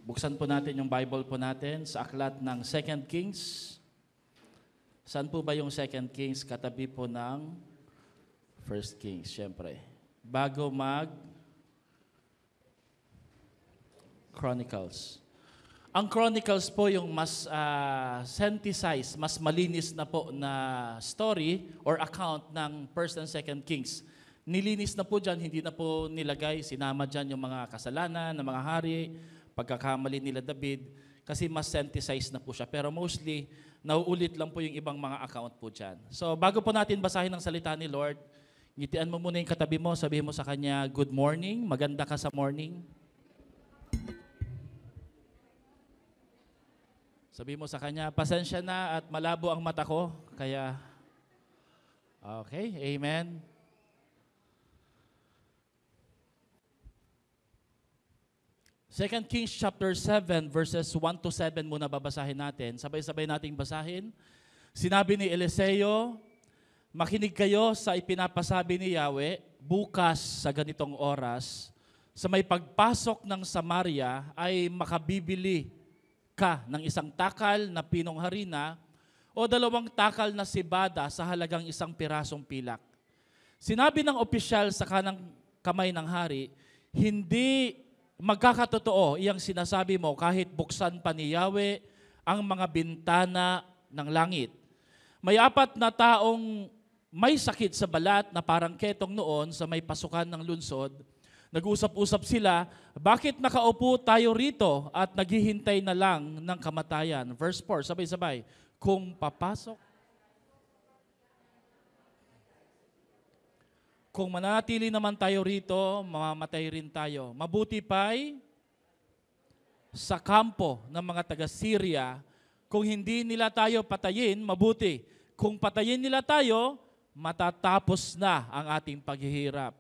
Buksan po natin yung Bible po natin sa aklat ng 2 Kings. Saan po ba yung 2 Kings? Katabi po ng 1 Kings, syempre. Bago Chronicles. Ang Chronicles po yung mas synthesized, mas malinis na po na story or account ng 1st and 2nd Kings. Nilinis na po dyan, hindi na po nilagay, sinama dyan yung mga kasalanan ng mga hari, pagkakamali nila David, kasi mas synthesized na po siya. Pero mostly, nauulit lang po yung ibang mga account po dyan. So bago po natin basahin ang salita ni Lord, ngitian mo muna yung katabi mo, sabihin mo sa kanya, good morning, maganda ka sa morning. Sabihin mo sa kanya, pasensya na at malabo ang mata ko, kaya, okay, amen. Second Kings chapter 7 verses 1 to 7 muna babasahin natin. Sabay-sabay nating basahin. Sinabi ni Eliseo, makinig kayo sa ipinapasabi ni Yahweh, bukas sa ganitong oras, sa may pagpasok ng Samaria ay makabibili ka ng isang takal na pinong harina o 2 takal na sibada sa halagang 1 pirasong pilak. Sinabi ng opisyal sa kanang kamay ng hari, hindi magkakatotoo iyang sinasabi mo kahit buksan pa ni Yahweh ang mga bintana ng langit. May 4 na taong may sakit sa balat na parang ketong noon sa may pasukan ng lungsod. Nag-usap-usap sila, bakit nakaupo tayo rito at naghihintay na lang ng kamatayan? Verse 4, sabay-sabay. Kung mananatili naman tayo rito, mamamatay rin tayo. Mabuti pa'y sa kampo ng mga taga-Syria, kung hindi nila tayo patayin, mabuti. Kung patayin nila tayo, matatapos na ang ating paghihirap.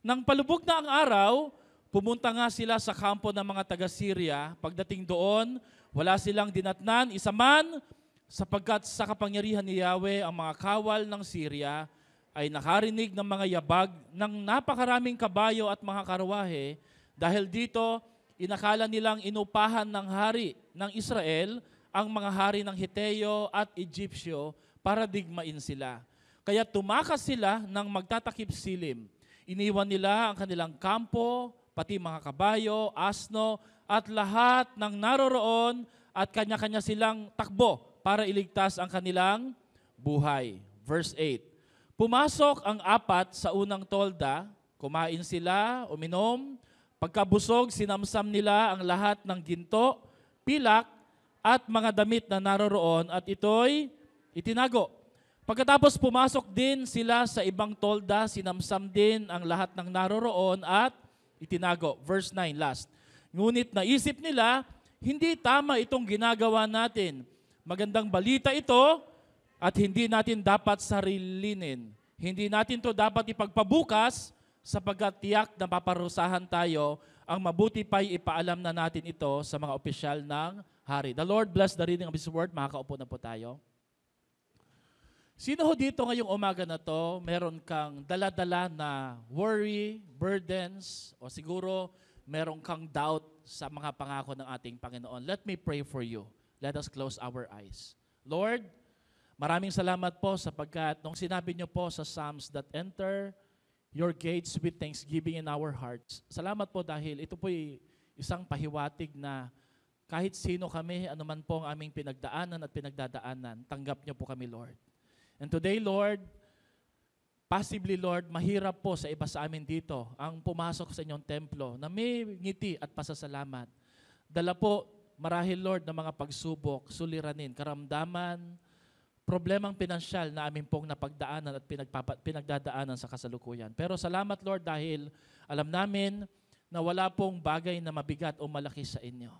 Nang palubog na ang araw, pumunta nga sila sa kampo ng mga taga-Syria. Pagdating doon, wala silang dinatnan, isa man, sapagkat sa kapangyarihan ni Yahweh, ang mga kawal ng Syria ay nakarinig ng mga yabag ng napakaraming kabayo at mga karwahe. Dahil dito, inakala nilang inupahan ng hari ng Israel ang mga hari ng Hiteo at Egyptyo para digmain sila. Kaya tumakas sila ng magtatakip silim. Iniwan nila ang kanilang kampo, pati mga kabayo, asno, at lahat ng naroroon at kanya-kanya silang takbo para iligtas ang kanilang buhay. Verse 8. Pumasok ang 4 sa unang tolda, kumain sila, uminom, pagkabusog sinamsam nila ang lahat ng ginto, pilak, at mga damit na naroroon at ito'y itinago. Pagkatapos pumasok din sila sa ibang tolda, sinamsam din ang lahat ng naroroon at itinago. Verse 9, last. Ngunit naisip nila, hindi tama itong ginagawa natin. Magandang balita ito, at hindi natin dapat sarilinin. Hindi natin to dapat ipagpabukas sapagkat tiyak na paparusahan tayo. Ang mabuti pa'y ipaalam na natin ito sa mga opisyal ng hari. The Lord bless the reading of His word. Makakaupo na po tayo. Sino ho dito ngayong umaga na to, meron kang dala-dala na worry, burdens, o siguro meron kang doubt sa mga pangako ng ating Panginoon? Let me pray for you. Let us close our eyes. Lord, maraming salamat po sapagkat nung sinabi niyo po sa Psalms that enter your gates with thanksgiving in our hearts. Salamat po dahil ito po'y isang pahiwatig na kahit sino kami, anuman po ang aming pinagdaanan at pinagdadaanan, tanggap niyo po kami, Lord. And today, Lord, possibly, Lord, mahirap po sa iba sa amin dito ang pumasok sa inyong templo na may ngiti at pasasalamat. Dala po, marahil, Lord, ng mga pagsubok, suliranin, karamdaman, problemang pinansyal na amin pong napagdaanan at pinagdadaanan sa kasalukuyan. Pero salamat, Lord, dahil alam namin na wala pong bagay na mabigat o malaki sa inyo.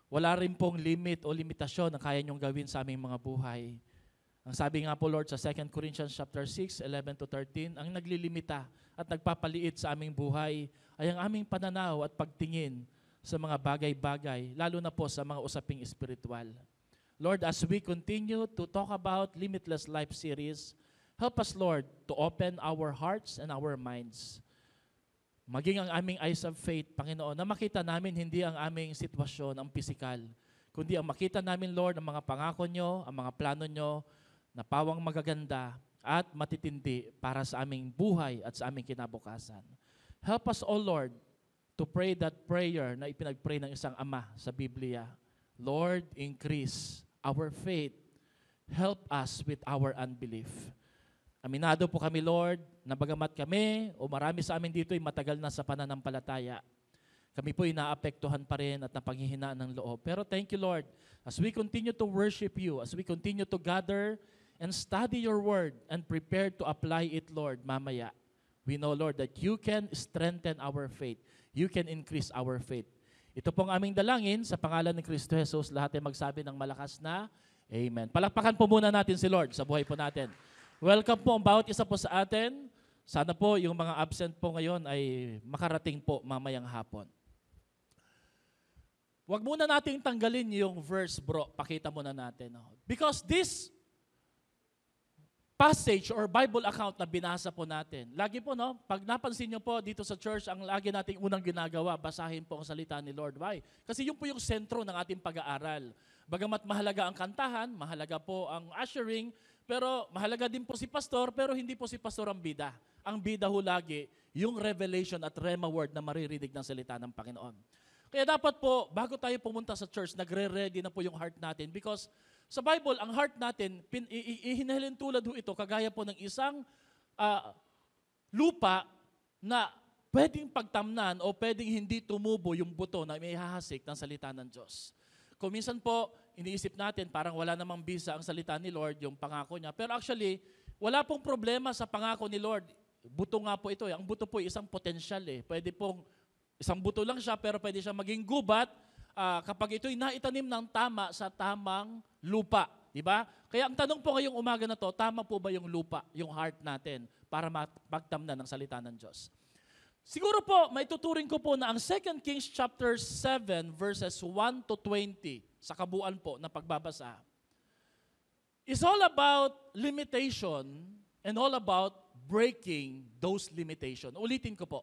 Wala rin pong limit o limitasyon na kaya niyong gawin sa aming mga buhay. Ang sabi nga po, Lord, sa 2 Corinthians chapter 6, 11 to 13, ang naglilimita at nagpapaliit sa aming buhay ay ang aming pananaw at pagtingin sa mga bagay-bagay, lalo na po sa mga usaping espiritual. Lord, as we continue to talk about Limitless Life series, help us, Lord, to open our hearts and our minds. maging ang aming eyes of faith, Panginoon, na makita namin hindi ang aming sitwasyon, ang pisikal, kundi ang makita namin, Lord, ang mga pangako nyo, ang mga plano nyo, na pawang magaganda at matitindi para sa aming buhay at sa aming kinabukasan. Help us, O Lord, to pray that prayer na ipinag-pray ng isang ama sa Biblia. Lord, increase our faith. Help us with our unbelief. Aminado po kami, Lord, na bagamat kami o marami sa amin dito ay matagal na sa pananampalataya, kami po ay naapektuhan pa rin at napanghihinaan ng loob. Pero thank you, Lord, as we continue to worship you, as we continue to gather and study your word and prepare to apply it, Lord, mamaya, we know, Lord, that you can strengthen our faith. You can increase our faith. Ito pong aming dalangin sa pangalan ni Kristo Jesus. Lahat ay magsabi ng malakas na Amen. Palakpakan po muna natin si Lord sa buhay po natin. Welcome po ang bawat isa po sa atin. Sana po yung mga absent po ngayon ay makarating po mamayang hapon. Huwag muna nating tanggalin yung verse, bro. Pakita muna natin. Because this passage or Bible account na binasa po natin, lagi po, no, pag napansin nyo po dito sa church, ang lagi nating unang ginagawa, basahin po ang salita ni Lord. Why? Kasi yun po yung sentro ng ating pag-aaral. Bagamat mahalaga ang kantahan, mahalaga po ang ushering, pero mahalaga din po si pastor, pero hindi po si pastor ang bida. Ang bida ho lagi, yung revelation at rhema word na maririnig ng salita ng Panginoon. Kaya dapat po, bago tayo pumunta sa church, nagre-ready na po yung heart natin because sa Bible, ang heart natin, ihinahilin tulad ho ito, kagaya po ng isang lupa na pwedeng pagtamnan o pwedeng hindi tumubo yung buto na may hahasik ng salita ng Diyos. Kung minsan po, iniisip natin, parang wala namang bisa ang salita ni Lord, yung pangako niya. Pero actually, wala pong problema sa pangako ni Lord. Buto nga po ito. Ang buto po isang potensyal. Pwede pong, isang buto lang siya, pero pwede siya maging gubat kapag ito'y naitanim ng tama sa tamang lupa. Diba? Kaya ang tanong po ngayong umaga na to, tama po ba yung lupa, yung heart natin, para magtamnan ng salita ng Diyos? Siguro po, maituturing ko po na ang 2 Kings chapter 7 verses 1 to 20 sa kabuuan po na pagbabasa is all about limitation and all about breaking those limitations. Ulitin ko po.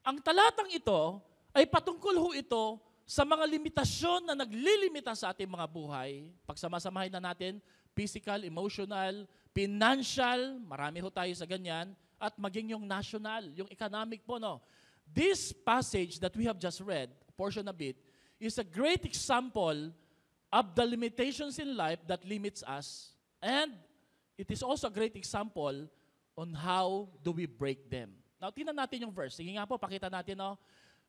Ang talatang ito ay patungkol ho ito sa mga limitasyon na naglilimita sa ating mga buhay. Pagsamasamahin na natin, physical, emotional, financial, marami ho tayo sa ganyan, at maging yung national, yung economic po, no? This passage that we have just read, a portion of it, is a great example of the limitations in life that limits us, and it is also a great example on how do we break them. Now, tingnan natin yung verse. Sige nga po, pakita natin, no?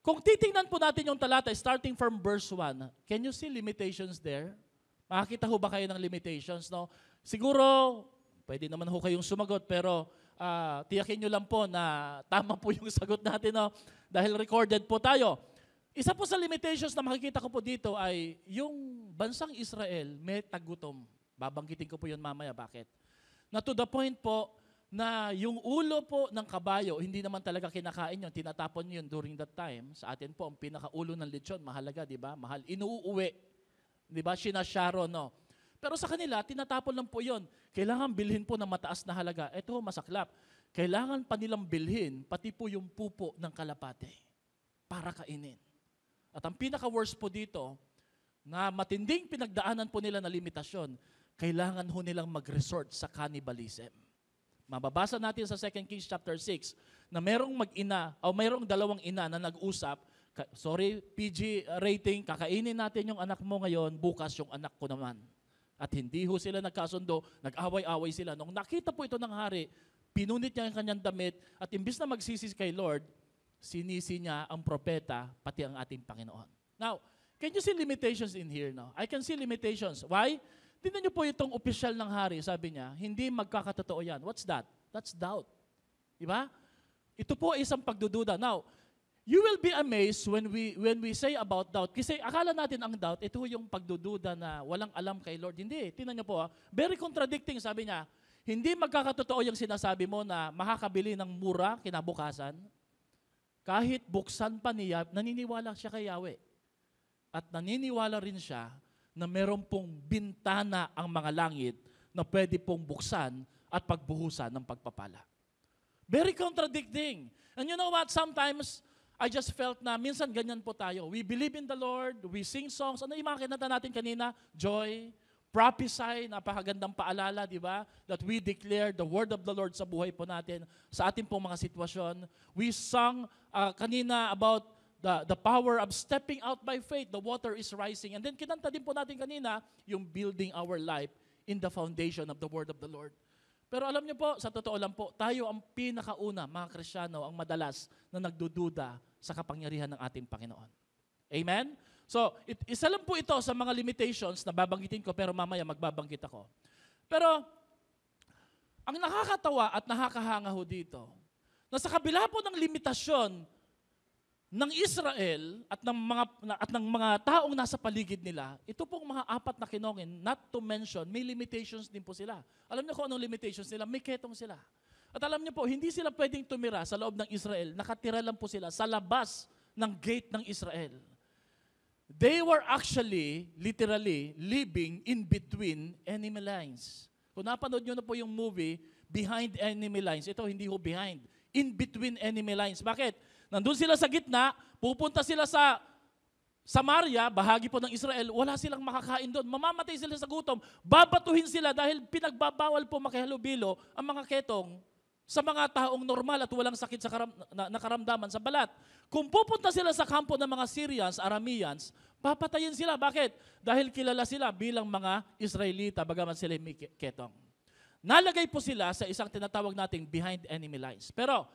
Kung titingnan po natin yung talata, starting from verse 1, can you see limitations there? Makakita ho ba kayo ng limitations, no? Siguro, pwede naman ho kayong sumagot, pero tiyakin nyo lang po na tama po yung sagot natin, no? Dahil recorded po tayo. Isa po sa limitations na makikita ko po dito ay yung bansang Israel may tagutom. Babanggitin ko po yun mamaya. Bakit? Na to the point po na yung ulo po ng kabayo, hindi naman talaga kinakain yun, tinatapon yun during that time. Sa atin po, ang pinakaulo ng lechon, mahalaga, di ba? Mahal, inuuwi. Di ba? Sinasyaro, no? Pero sa kanila, tinatapon lang po yun. Kailangan bilhin po ng mataas na halaga. Ito, masaklap. Kailangan pa nilang bilhin, pati po yung pupo ng kalapate para kainin. At ang pinaka-worst po dito, na matinding pinagdaanan po nila na limitasyon, kailangan ho nilang mag-resort sa cannibalism. Mababasa natin sa 2 Kings chapter 6 na merong mag-ina o merong dalawang ina na nag-usap, sorry, PG rating, kakainin natin yung anak mo ngayon, bukas yung anak ko naman. At hindi ho sila nagkasundo, nag-away-away sila. Nung nakita po ito ng hari, pinunit niya ang kanyang damit at imbis na magsisi kay Lord, sinisi niya ang propeta, pati ang ating Panginoon. Now, can you see limitations in here now? I can see limitations. Why? Tingnan niyo po itong opisyal ng hari, sabi niya, hindi magkakatotoo yan. What's that? That's doubt. Diba? Ito po ay isang pagdududa. Now, you will be amazed when we say about doubt. Kasi akala natin ang doubt, ito yung pagdududa na walang alam kay Lord. Hindi. Tingnan niyo po, very contradicting, sabi niya. Hindi magkakatotoo yung sinasabi mo na makakabili ng mura kinabukasan. Kahit buksan pa niya, naniniwala siya kay Yahweh. At naniniwala rin siya na meron pong bintana ang mga langit na pwede pong buksan at pagbuhusan ng pagpapala. Very contradicting. And you know what? Sometimes, I just felt na minsan ganyan po tayo. We believe in the Lord, we sing songs. Ano yung mga kinanta natin kanina? Joy, prophesy, napakagandang paalala, di ba? That we declare the word of the Lord sa buhay po natin, sa ating pong mga sitwasyon. We sang kanina about the power of stepping out by faith. The water is rising. And then kinanta din po natin kanina, yung building our life in the foundation of the word of the Lord. Pero alam niyo po, sa totoo lang po, tayo ang pinakauna, mga Kristiyano, ang madalas na nagdududa sa kapangyarihan ng ating Panginoon. Amen? So, isa lang po ito sa mga limitations na babanggitin ko, pero mamaya magbabanggit ako. Pero, ang nakakatawa at nakakahanga ho dito, na sa kabila po ng limitasyon ng Israel at ng mga taong nasa paligid nila, ito pong mga apat na kinongin, not to mention, may limitations din po sila. Alam niyo kung anong limitations nila? May ketong sila. At alam niyo po, hindi sila pwedeng tumira sa loob ng Israel. Nakatira lang po sila sa labas ng gate ng Israel. They were actually, literally, living in between enemy lines. Kung napanood nyo na po yung movie, Behind Enemy Lines, ito hindi ho behind, in between enemy lines. Bakit? Nandun sila sa gitna, pupunta sila sa Samaria, bahagi po ng Israel, wala silang makakain doon. Mamamatay sila sa gutom, babatuhin sila dahil pinagbabawal po makihalubilo ang mga ketong sa mga taong normal at walang sakit sa nakaramdaman sa balat. Kung pupunta sila sa kampo ng mga Syrians, Arameans, papatayin sila. Bakit? Dahil kilala sila bilang mga Israelita, bagaman sila may ketong. Nalagay po sila sa isang tinatawag nating behind enemy lines. Pero,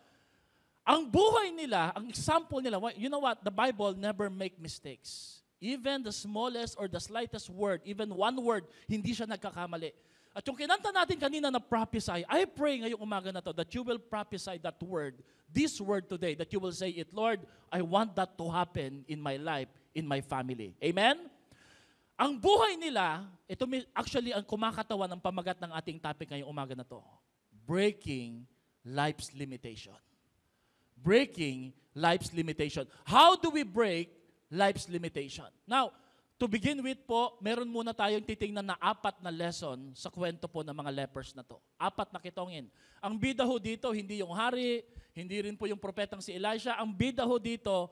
ang buhay nila, ang example nila, you know what? The Bible never make mistakes. Even the smallest or the slightest word, even one word, hindi siya nagkakamali. At yung kinanta natin kanina na prophesy, I pray ngayong umaga na to that you will prophesy that word, this word today, that you will say it, Lord, I want that to happen in my life, in my family. Amen? Ang buhay nila, ito actually ang kumakatawan ng pamagat ng ating topic ngayong umaga na to. Breaking life's limitation. Breaking life's limitation. How do we break life's limitation? Now, to begin with po, meron muna tayong titingnan na 4 na lesson sa kwento po ng mga lepers na to. 4 na kitongin. Ang bida ho dito, hindi yung hari, hindi rin po yung propetang si Elisha. Ang bida ho dito,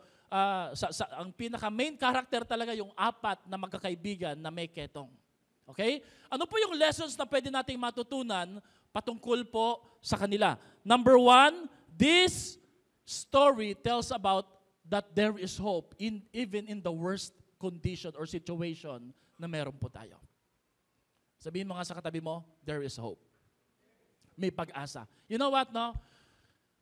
ang pinaka-main character talaga yung 4 na magkakaibigan na may ketong. Okay? Ano po yung lessons na pwede nating matutunan patungkol po sa kanila? Number 1, this story tells about that there is hope even in the worst condition or situation na meron po tayo. Sabihin mo nga sa katabi mo, there is hope. May pag-asa. You know what, no?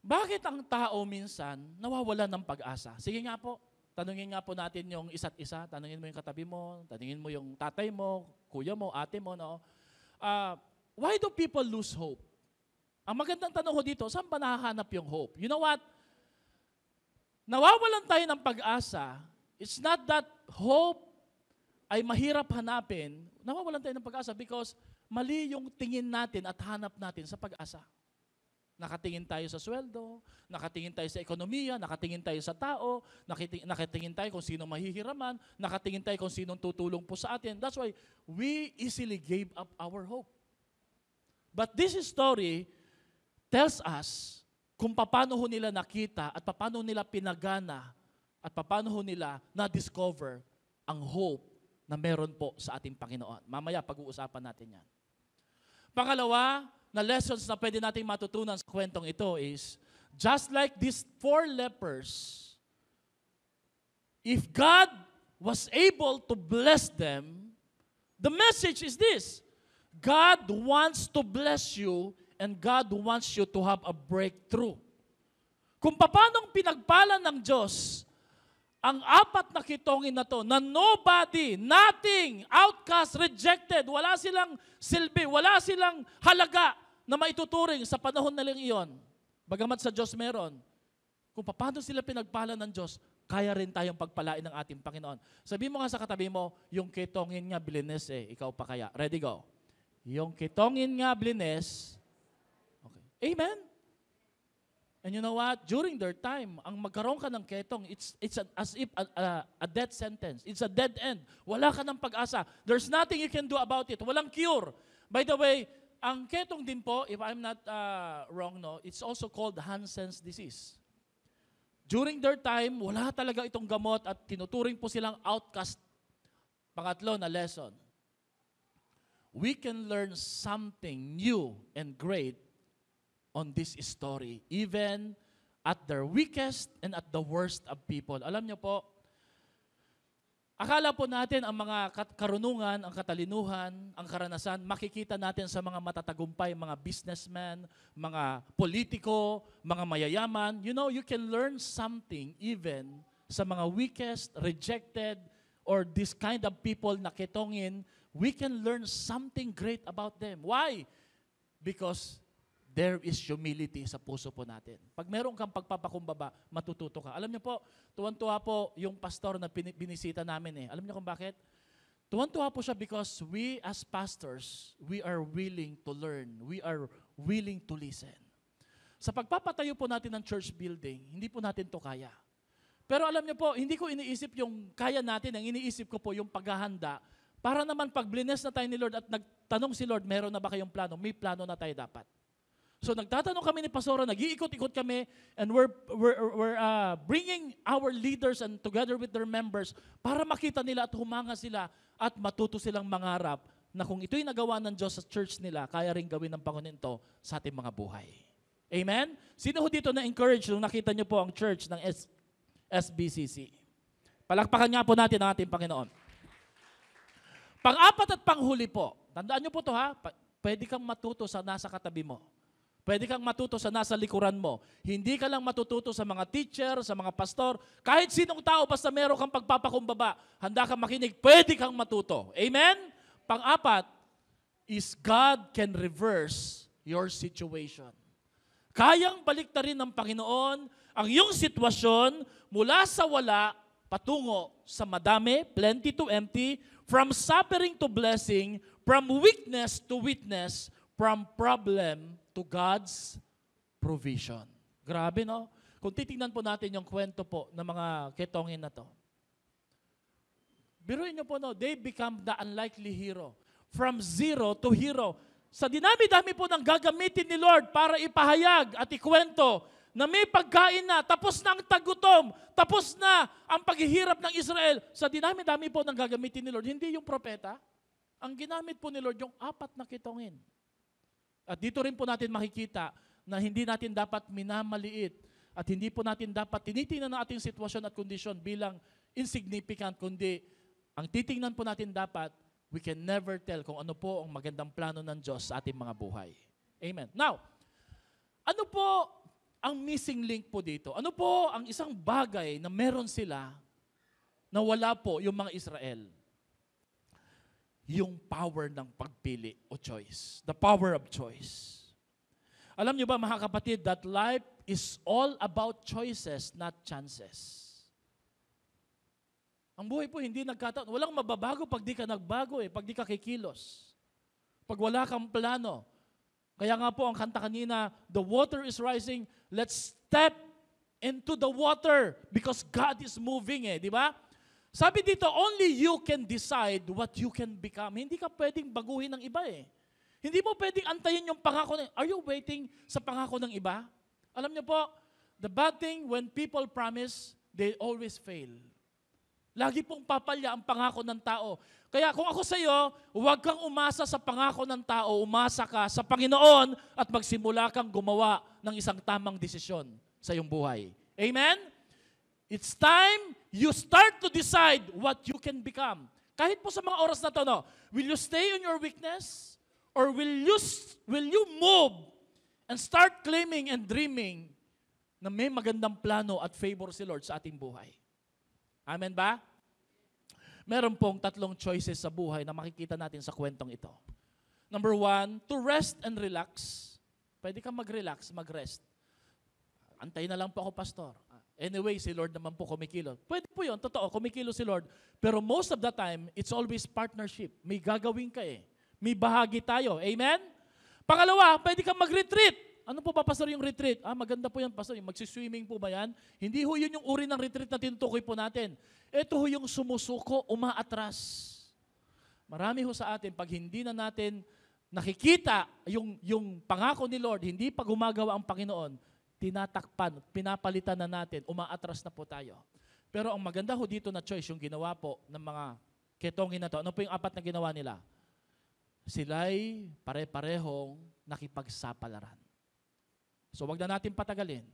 Bakit ang tao minsan nawawalan ng pag-asa? Sige nga po, tanungin nga po natin yung isa't isa. Tanungin mo yung katabi mo, tanungin mo yung tatay mo, kuya mo, ate mo, no? Why do people lose hope? Ang magandang tanong ho dito, saan ba nahahanap yung hope? You know what? Nawawalan tayo ng pag-asa. It's not that hope ay mahirap hanapin. Nawawalan tayo ng pag-asa because mali yung tingin natin at hanap natin sa pag-asa. Nakatingin tayo sa sweldo, nakatingin tayo sa ekonomiya, nakatingin tayo sa tao, nakatingin tayo kung sino mahihiraman, nakatingin tayo kung sinong tutulong po sa atin. That's why we easily gave up our hope. But this story tells us kung paano ho nila nakita at paano nila pinagana at paano ho nila na-discover ang hope na meron po sa ating Panginoon. Mamaya pag-uusapan natin yan. Pangalawa, na lessons na pwede nating matutunan sa kwentong ito is, just like these 4 lepers, if God was able to bless them, the message is this: God wants to bless you and God wants you to have a breakthrough. Kung paanong pinagpala ng Diyos ang 4 na kitongin na to, na nobody, nothing, outcast, rejected, wala silang silbi, wala silang halaga na maituturing sa panahon na lang iyon. Bagamat sa Diyos meron. Kung paano sila pinagpala ng Diyos, kaya rin tayong pagpalain ng ating Panginoon. Sabihin mo nga sa katabi mo, yung kitongin nga blines ikaw pa kaya. Ready, go. Yung kitongin nga blines, okay. Amen? And you know what? During their time, ang magkaroon ka ng ketong, it's as if a death sentence. It's a dead end. Wala ka ng pag-asa. There's nothing you can do about it. Walang cure. By the way, ang ketong din po, if I'm not wrong, no, it's also called Hansen's disease. During their time, wala talaga itong gamot at tinuturing po silang outcast. Pangatlo na lesson. We can learn something new and great on this story, even at their weakest and at the worst of people. Alam niyo po, akala po natin ang mga karunungan, ang katalinuhan, ang karanasan, makikita natin sa mga matatagumpay, mga businessmen, mga politiko, mga mayayaman. You know, you can learn something even sa mga weakest, rejected, or this kind of people na kitongin. We can learn something great about them. Why? Because there is humility sa puso po natin. Pag meron kang pagpapakumbaba, matututo ka. Alam niyo po, tuwan-tuwa po yung pastor na binisita namin eh. Alam niyo kung bakit? Tuwan-tuwa po siya because we as pastors, we are willing to learn. We are willing to listen. Sa pagpapatayo po natin ng church building, hindi po natin to kaya. Pero alam niyo po, hindi ko iniisip yung kaya natin. Ang iniisip ko po yung paghahanda para naman pag blines na tayo ni Lord at nagtanong si Lord, meron na ba kayong plano? May plano na tayo dapat. So nagtatanong kami ni Pastora, nag-iikot-ikot kami, and we're bringing our leaders and together with their members para makita nila at humanga sila at matuto silang mangarap na kung ito'y nagawa ng Diyos sa church nila, kaya rin gawin ng Panginoon ito sa ating mga buhay. Amen? Sino ho dito na-encourage nung nakita niyo po ang church ng SBCC? Palakpakan nga po natin ang ating Panginoon. Pang-apat at panghuli po, tandaan niyo po ito ha, pwede kang matuto sa nasa katabi mo. Pwede kang matuto sa nasa likuran mo. Hindi ka lang matututo sa mga teacher, sa mga pastor. Kahit sinong tao, basta meron kang pagpapakumbaba, handa kang makinig, pwede kang matuto. Amen? Pang-apat is God can reverse your situation. Kayang baliktarin ng Panginoon ang iyong sitwasyon mula sa wala patungo sa madami, plenty to empty, from suffering to blessing, from weakness to witness, from problem to God's provision. Grabe, no? Kung titingnan po natin yung kwento po ng mga ketongin na to. Biruin niyo po, no? They become the unlikely hero. From zero to hero. Sa dinami-dami po ng gagamitin ni Lord para ipahayag at ikwento na may pagkain na, tapos na ang tagutom, tapos na ang paghihirap ng Israel. Sa dinami-dami po ng gagamitin ni Lord, hindi yung propeta. Ang ginamit po ni Lord yung 4 na kitongin. At dito rin po natin makikita na hindi natin dapat minamaliit at hindi po natin dapat tinitingnan ang ating sitwasyon at kondisyon bilang insignificant, kundi ang titingnan po natin dapat, we can never tell kung ano po ang magandang plano ng Diyos sa ating mga buhay. Amen. Now, ano po ang missing link po dito? Ano po ang isang bagay na meron sila na wala po yung mga Israel? Yung power ng pagpili o choice. The power of choice. Alam niyo ba mga kapatid, that life is all about choices, not chances. Ang buhay po hindi nagkataon. Walang mababago pag di ka nagbago pag di ka kikilos. Pag wala kang plano. Kaya nga po ang kanta kanina, the water is rising, let's step into the water because God is moving di ba? Sabi dito, only you can decide what you can become. Hindi ka pwedeng baguhin ng iba Hindi mo pwedeng antayin yung pangako. Are you waiting sa pangako ng iba? Alam niyo po, the bad thing when people promise, they always fail. Lagi pong papalya ang pangako ng tao. Kaya kung ako sa iyo, huwag kang umasa sa pangako ng tao, umasa ka sa Panginoon at magsimula kang gumawa ng isang tamang desisyon sa iyong buhay. Amen? It's time you start to decide what you can become. Kahit po sa mga oras na to, will you stay in your weakness? Or will you move and start claiming and dreaming na may magandang plano at favor si Lord sa ating buhay? Amen ba? Meron pong 3 choices sa buhay na makikita natin sa kwentong ito. Number 1, to rest and relax. Pwede kang mag-relax, mag-rest. Antayin na lang po ako, pastor. Anyway, si Lord naman po kumikilo. Pwede po yun, totoo, kumikilo si Lord. Pero most of the time, it's always partnership. May gagawin ka May bahagi tayo. Amen? Pangalawa, pwede kang mag-retreat. Ano po ba, pastor, yung retreat? Maganda po yan, pastor. Yung magsiswimming po ba yan? Hindi ho yun yung uri ng retreat na tinutukoy po natin. Ito ho yung sumusuko, umaatras. Marami ho sa atin, pag hindi na natin nakikita yung pangako ni Lord, hindi pa gumagawa ang Panginoon, tinatakpan, pinapalitan na natin, umaatras na po tayo. Pero ang maganda ho dito na choice, yung ginawa po ng mga ketongin na to, ano po yung 4 na ginawa nila? Sila'y pare-parehong nakipagsapalaran. So wag na natin patagalin.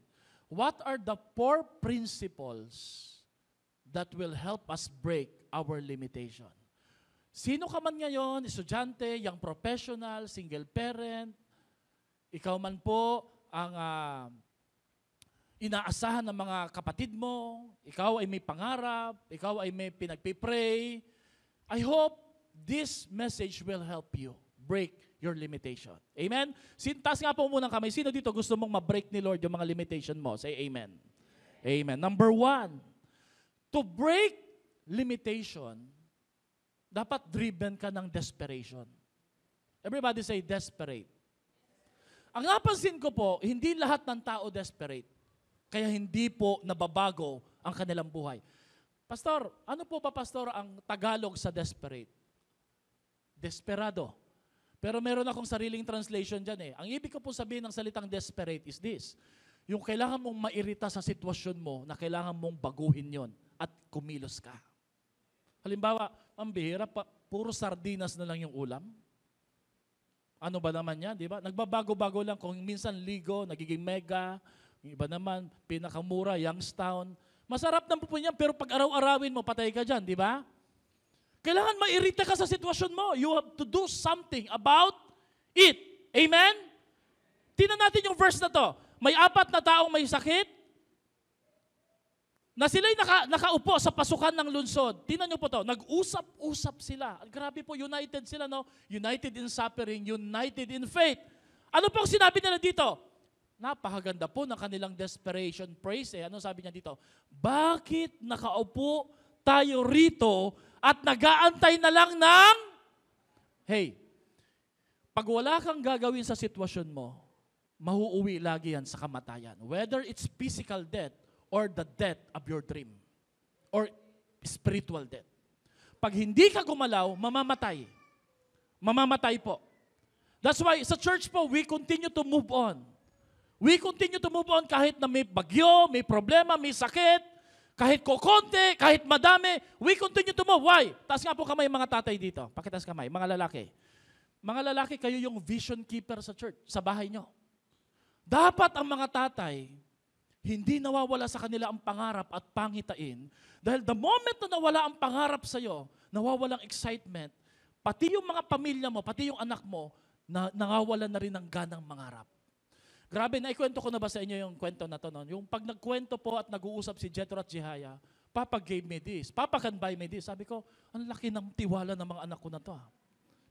What are the 4 principles that will help us break our limitation? Sino ka man ngayon, estudyante, young professional, single parent, ikaw man po ang inaasahan ng mga kapatid mo, ikaw ay may pangarap, ikaw ay may pinagpipray, I hope this message will help you break your limitation. Amen? Taas nga po muna kamay. Sino dito gusto mong ma-break ni Lord yung mga limitation mo? Say amen. Amen. Number 1, to break limitation, dapat driven ka ng desperation. Everybody say desperate. Ang napansin ko po, hindi lahat ng tao desperate. Kaya hindi po nababago ang kanilang buhay. Pastor, ano po ba, Pastor, ang Tagalog sa desperate? Desperado. Pero meron akong sariling translation dyan eh. Ang ibig ko po sabihin ng salitang desperate is this. Yung kailangan mong mairita sa sitwasyon mo na kailangan mong baguhin yon at kumilos ka. Halimbawa, ang bihira, puro sardinas na lang yung ulam. Ano ba naman yan, di ba? Nagbabago-bago lang. Kung minsan ligo, nagiging mega. Yung iba naman, pinakamura, Youngstown. Masarap na po yan, pero pag araw-arawin mo, patay ka dyan, di ba? Kailangan mairita ka sa sitwasyon mo. You have to do something about it. Amen? Tingnan natin yung verse na to. May 4 na taong may sakit, na sila'y nakaupo sa pasukan ng lungsod. Tingnan nyo po to, nag-usap-usap sila. Grabe po, united sila, no? United in suffering, united in faith. Ano pong sinabi nila dito? Napakaganda po ng kanilang desperation praise. Ano sabi niya dito? Bakit nakaupo tayo rito at nag-aantay na lang ng... Hey, pag wala kang gagawin sa sitwasyon mo, mahuuwi lagi yan sa kamatayan. Whether it's physical death or the death of your dream or spiritual death. Pag hindi ka gumalaw, mamamatay. Mamamatay po. That's why sa church po, we continue to move on. We continue to move on kahit na may bagyo, may problema, may sakit, kahit kokonti, kahit madami, we continue to move. Why? Taas nga po kamay mga tatay dito. Pakitaas kamay, mga lalaki. Mga lalaki, kayo yung vision keeper sa church, sa bahay nyo. Dapat ang mga tatay, hindi nawawala sa kanila ang pangarap at pangitain. Dahil the moment na nawala ang pangarap sa'yo, nawawalang excitement, pati yung mga pamilya mo, pati yung anak mo, nangawalan na rin ng ganang mangarap. Grabe, naikwento ko na ba sa inyo yung kwento na to? No? Yung pag nagkwento po at nag-uusap si Jethro at Jehaya, Papa gave me this, Papa can buy me this. Sabi ko, ang laki ng tiwala ng mga anak ko na to.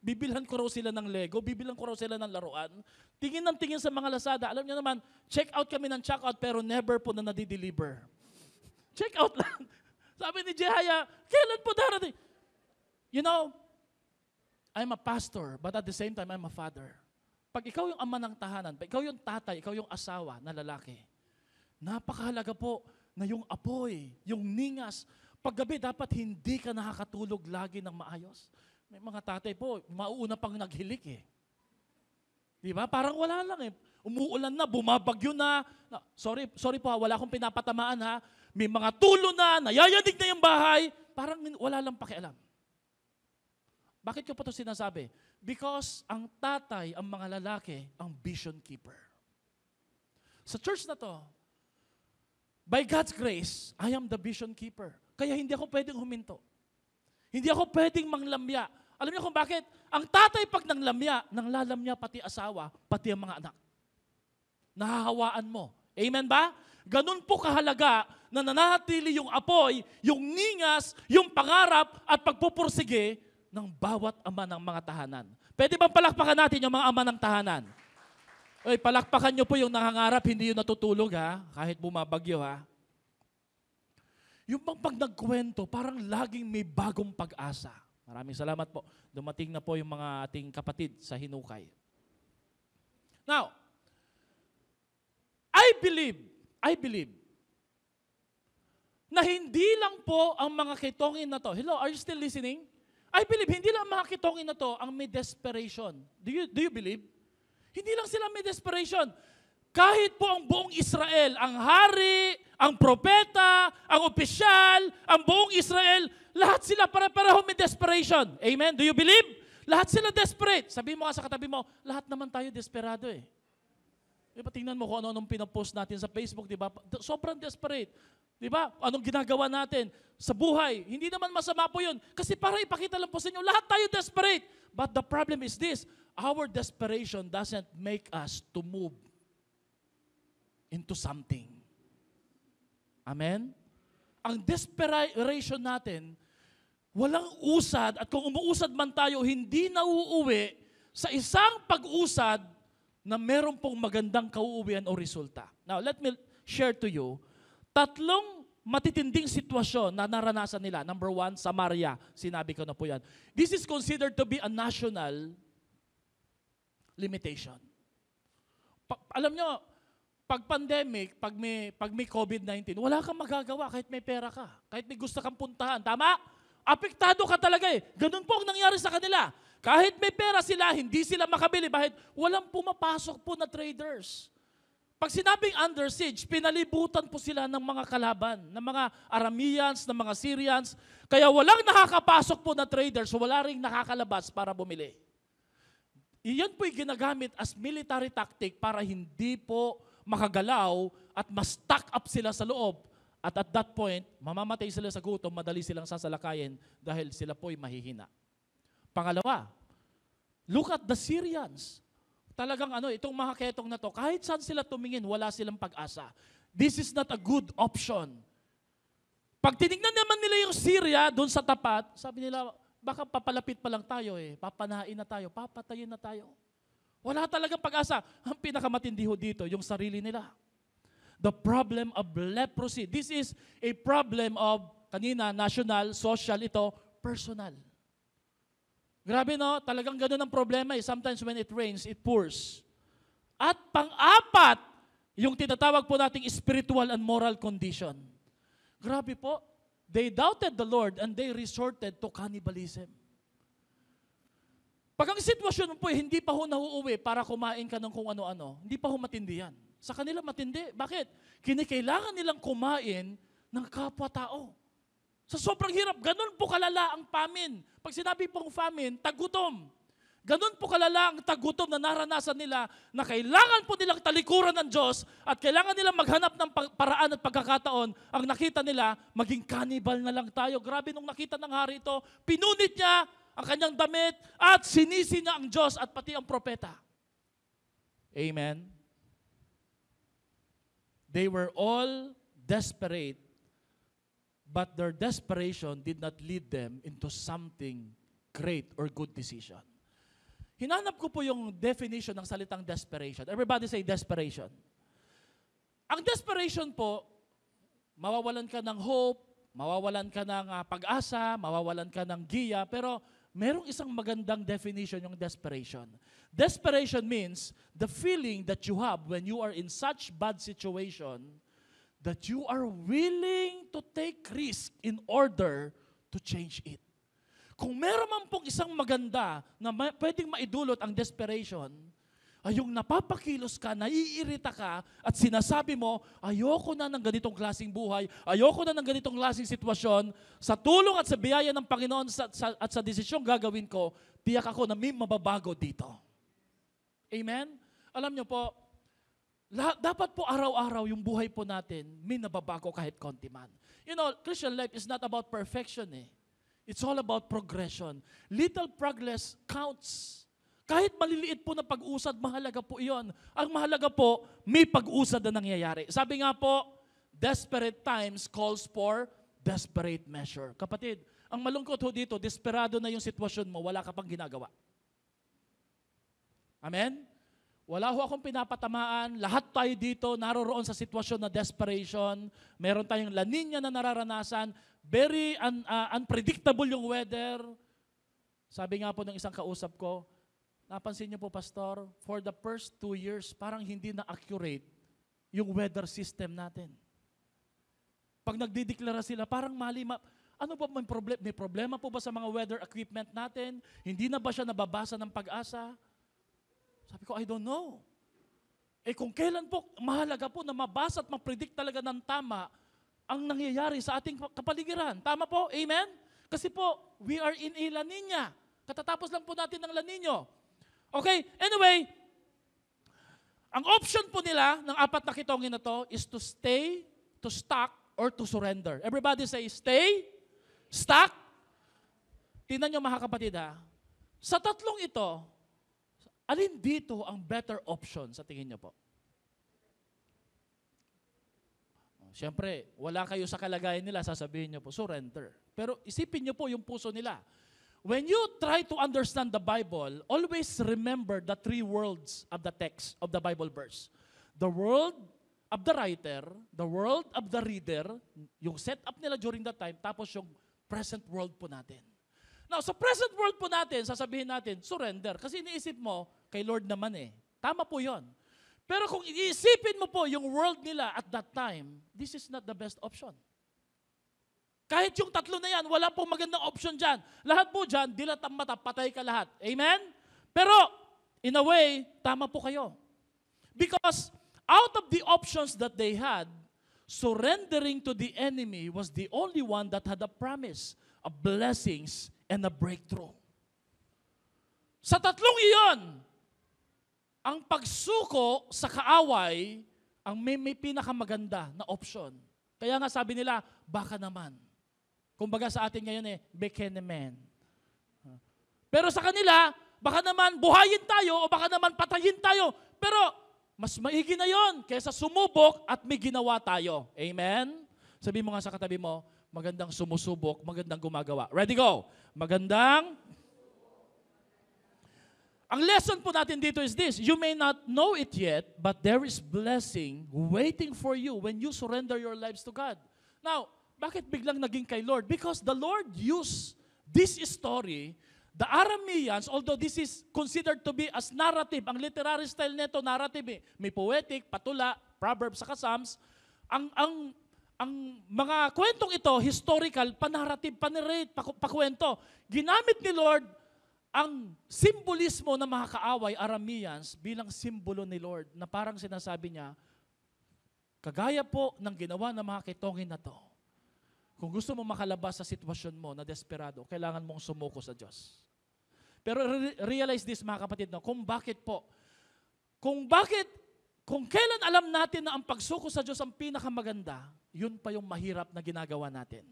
Bibilhan ko raw sila ng Lego, bibilhan ko raw sila ng laruan. Tingin ng tingin sa mga Lazada. Alam niyo naman, check out kami ng check out pero never po na nadi-deliver. Check out lang. Sabi ni Jehaya, kailan po darating? You know, I'm a pastor, but at the same time, I'm a father. Pag ikaw yung ama ng tahanan, pag ikaw yung tatay, ikaw yung asawa na lalaki, napakahalaga po na yung apoy, yung ningas, paggabi dapat hindi ka nakakatulog lagi ng maayos. May mga tatay po, mauuna pang naghilik eh. Di ba? Parang wala lang eh. Umuulan na, bumabagyo na. Sorry po, wala akong pinapatamaan ha. May mga tulo na, nayayanig na yung bahay. Parang wala lang pakialam. Bakit ko pa ito sinasabi? Because ang tatay, ang mga lalaki, ang vision keeper. Sa church na to, by God's grace, I am the vision keeper. Kaya hindi ako pwedeng huminto. Hindi ako pwedeng manglamya. Alam niyo kung bakit? Ang tatay pag nanglalamya pati asawa, pati ang mga anak. Nahahawaan mo. Amen ba? Ganun po kahalaga na nananatili yung apoy, yung ningas, yung pangarap at pagpupursige ng bawat ama ng mga tahanan. Pwede bang palakpakan natin yung mga ama ng tahanan? Oy, palakpakan nyo po yung nangangarap, hindi yung natutulog ha, kahit bumabagyo ha. Yung pag nagkwento, parang laging may bagong pag-asa. Maraming salamat po. Dumating na po yung mga ating kapatid sa Hinukay. Now, I believe na hindi lang po ang mga kitongin na to. Hello, are you still listening? I believe, hindi lang mga kitongin na to ang may desperation. Do you believe? Hindi lang sila may desperation. Kahit po ang buong Israel, ang hari, ang propeta, ang opisyal, ang buong Israel, lahat sila para-pareho may desperation. Amen? Do you believe? Lahat sila desperate. Sabi mo nga sa katabi mo, lahat naman tayo desperado eh. Diba, tingnan mo kung ano-anong pinapost natin sa Facebook, diba? Sobrang desperate. Diba? Anong ginagawa natin sa buhay? Hindi naman masama po yun. Kasi para ipakita lang po sa inyo, lahat tayo desperate. But the problem is this, our desperation doesn't make us to move into something. Amen? Ang desperation natin, walang usad, at kung umuusad man tayo, hindi nauuwi sa isang pag-usad na meron pong magandang kauuwian o resulta. Now, let me share to you, 3 matitinding sitwasyon na naranasan nila. Number 1, Samaria. Sinabi ko na po yan. This is considered to be a national limitation. Alam nyo, pag pandemic, pag may COVID-19, wala kang magagawa kahit may pera ka. Kahit may gusto kang puntahan. Tama? Apektado ka talaga eh. Ganun po ang nangyari sa kanila. Kahit may pera sila, hindi sila makabili. Bakit? Walang pumapasok po na traders. Pag sinabing under siege, pinalibutan po sila ng mga kalaban, ng mga Arameans, ng mga Syrians. Kaya walang nakakapasok po na traders, wala ring nakakalabas para bumili. Iyan po'y ginagamit as military tactic para hindi po makagalaw at ma-stock up sila sa loob. At at that point, mamamatay sila sa gutom, madali silang sasalakayin dahil sila po'y mahihina. Pangalawa, look at the Syrians. Talagang itong mga ketong na to, kahit saan sila tumingin, wala silang pag-asa. This is not a good option. Pag tinignan naman nila yung Syria doon sa tapat, sabi nila, baka papalapit pa lang tayo papanain na tayo, papatayin na tayo. Wala talagang pag-asa. Ang pinakamatindi ho dito, yung sarili nila. The problem of leprosy. This is a problem of, kanina, national, social, ito, personal. Grabe no, talagang ganun ang problema Sometimes when it rains, it pours. At pang-apat, yung tinatawag po nating spiritual and moral condition. Grabe po, they doubted the Lord and they resorted to cannibalism. Pag ang sitwasyon mo po hindi pa ho nauuwi para kumain ka ng kung ano-ano, hindi pa ho matindi yan. Sa kanila matindi. Bakit? Kinikailangan nilang kumain ng kapwa-tao. Sa sobrang hirap, ganun po kalala ang famine. Pag sinabi pong famine, tagutom. Ganun po kalala ang tagutom na naranasan nila na kailangan po nilang talikuran ng Diyos at kailangan nilang maghanap ng paraan at pagkakataon. Ang nakita nila, maging cannibal na lang tayo. Grabe nung nakita ng hari ito, pinunit niya ang kanyang damit at sinisi niya ang Diyos at pati ang propeta. Amen? They were all desperate, but their desperation did not lead them into something great or good decision. Hinanap ko po yung definition ng salitang desperation. Everybody say desperation. Ang desperation po, mawawalan ka ng hope, mawawalan ka ng pag-asa, mawawalan ka ng giya, pero merong isang magandang definition yung desperation. Desperation means the feeling that you have when you are in such bad situation that you are willing to take risk in order to change it. Kung meron man pong isang maganda na pwedeng maidulot ang desperation, ay yung napapakilos ka, naiirita ka, at sinasabi mo, ayoko na ng ganitong klaseng buhay, ayoko na ng ganitong klaseng sitwasyon, sa tulong at sa biyaya ng Panginoon at sa desisyong gagawin ko, tiyak ako na may mababago dito. Amen? Alam nyo po, dapat po araw-araw yung buhay po natin, may nababago kahit konti man. You know, Christian life is not about perfection It's all about progression. Little progress counts. Kahit maliliit po na pag-usad, mahalaga po iyon. Ang mahalaga po, may pag-usad na nangyayari. Sabi nga po, desperate times calls for desperate measure. Kapatid, ang malungkot ho dito, desperado na yung sitwasyon mo, wala ka pang ginagawa. Amen? Wala ho akong pinapatamaan. Lahat tayo dito naroroon sa sitwasyon na desperation. Meron tayong La Nina na nararanasan. Very unpredictable yung weather. Sabi nga po ng isang kausap ko, napansin niyo po, Pastor, for the first 2 years, parang hindi na accurate yung weather system natin. Pag nagdideklara sila, parang mali. Ano ba may problema po ba sa mga weather equipment natin? Hindi na ba siya nababasa ng pag-asa? Sabi ko, I don't know. Kung kailan po, mahalaga po na mabasa at ma-predict talaga ng tama ang nangyayari sa ating kapaligiran. Tama po? Amen? Kasi po, we are in a La Nina. Katatapos lang po natin ng La Nino. Okay, anyway, ang option po nila ng apat na kitongin na to is to stay, to stuck, or to surrender. Everybody say, stay, stuck. Tingnan nyo mga kapatid ha. Sa tatlong ito, alin dito ang better option sa tingin nyo po? Siyempre, wala kayo sa kalagayan nila, sasabihin nyo po, surrender. Pero isipin nyo po yung puso nila. When you try to understand the Bible, always remember the three worlds of the text of the Bible verse. The world of the writer, the world of the reader, yung setup nila during that time, tapos yung present world po natin. Now, sa present world po natin, sasabihin natin, surrender. Kasi iniisip mo, kay Lord naman eh. Tama po yon. Pero kung iisipin mo po yung world nila at that time, this is not the best option. Kahit yung tatlo na yan, wala pong magandang option dyan. Lahat po dyan, dilat ang mata, patay ka lahat. Amen? Pero, in a way, tama po kayo. Because out of the options that they had, surrendering to the enemy was the only one that had a promise of blessings and a breakthrough. Sa tatlong iyon, ang pagsuko sa kaaway, ang may pinakamaganda na option. Kaya nga sabi nila, baka naman. Kumbaga sa atin ngayon beke naman. Pero sa kanila, baka naman buhayin tayo o baka naman patayin tayo. Pero mas maigi na yon kaysa sumubok at may ginawa tayo. Amen? Sabi mo nga sa katabi mo, magandang sumusubok, magandang gumagawa. Ready, go! Magandang. Ang lesson po natin dito is this, you may not know it yet, but there is blessing waiting for you when you surrender your lives to God. Now, bakit biglang naging kay Lord? Because the Lord used this story, the Arameans, although this is considered to be as narrative, ang literary style nito, narrative may poetic, patula, proverbs, saka psalms, ang mga kwentong ito, historical, panarrative, panarrate, pakwento. Ginamit ni Lord ang simbolismo ng mga kaaway, Arameans, bilang simbolo ni Lord, na parang sinasabi niya, kagaya po ng ginawa ng mga kitongin na to, kung gusto mo makalabas sa sitwasyon mo na desperado, kailangan mong sumuko sa Diyos. Pero realize this mga kapatid, no? Kung kailan alam natin na ang pagsuko sa Diyos ang pinakamaganda, yun pa yung mahirap na ginagawa natin.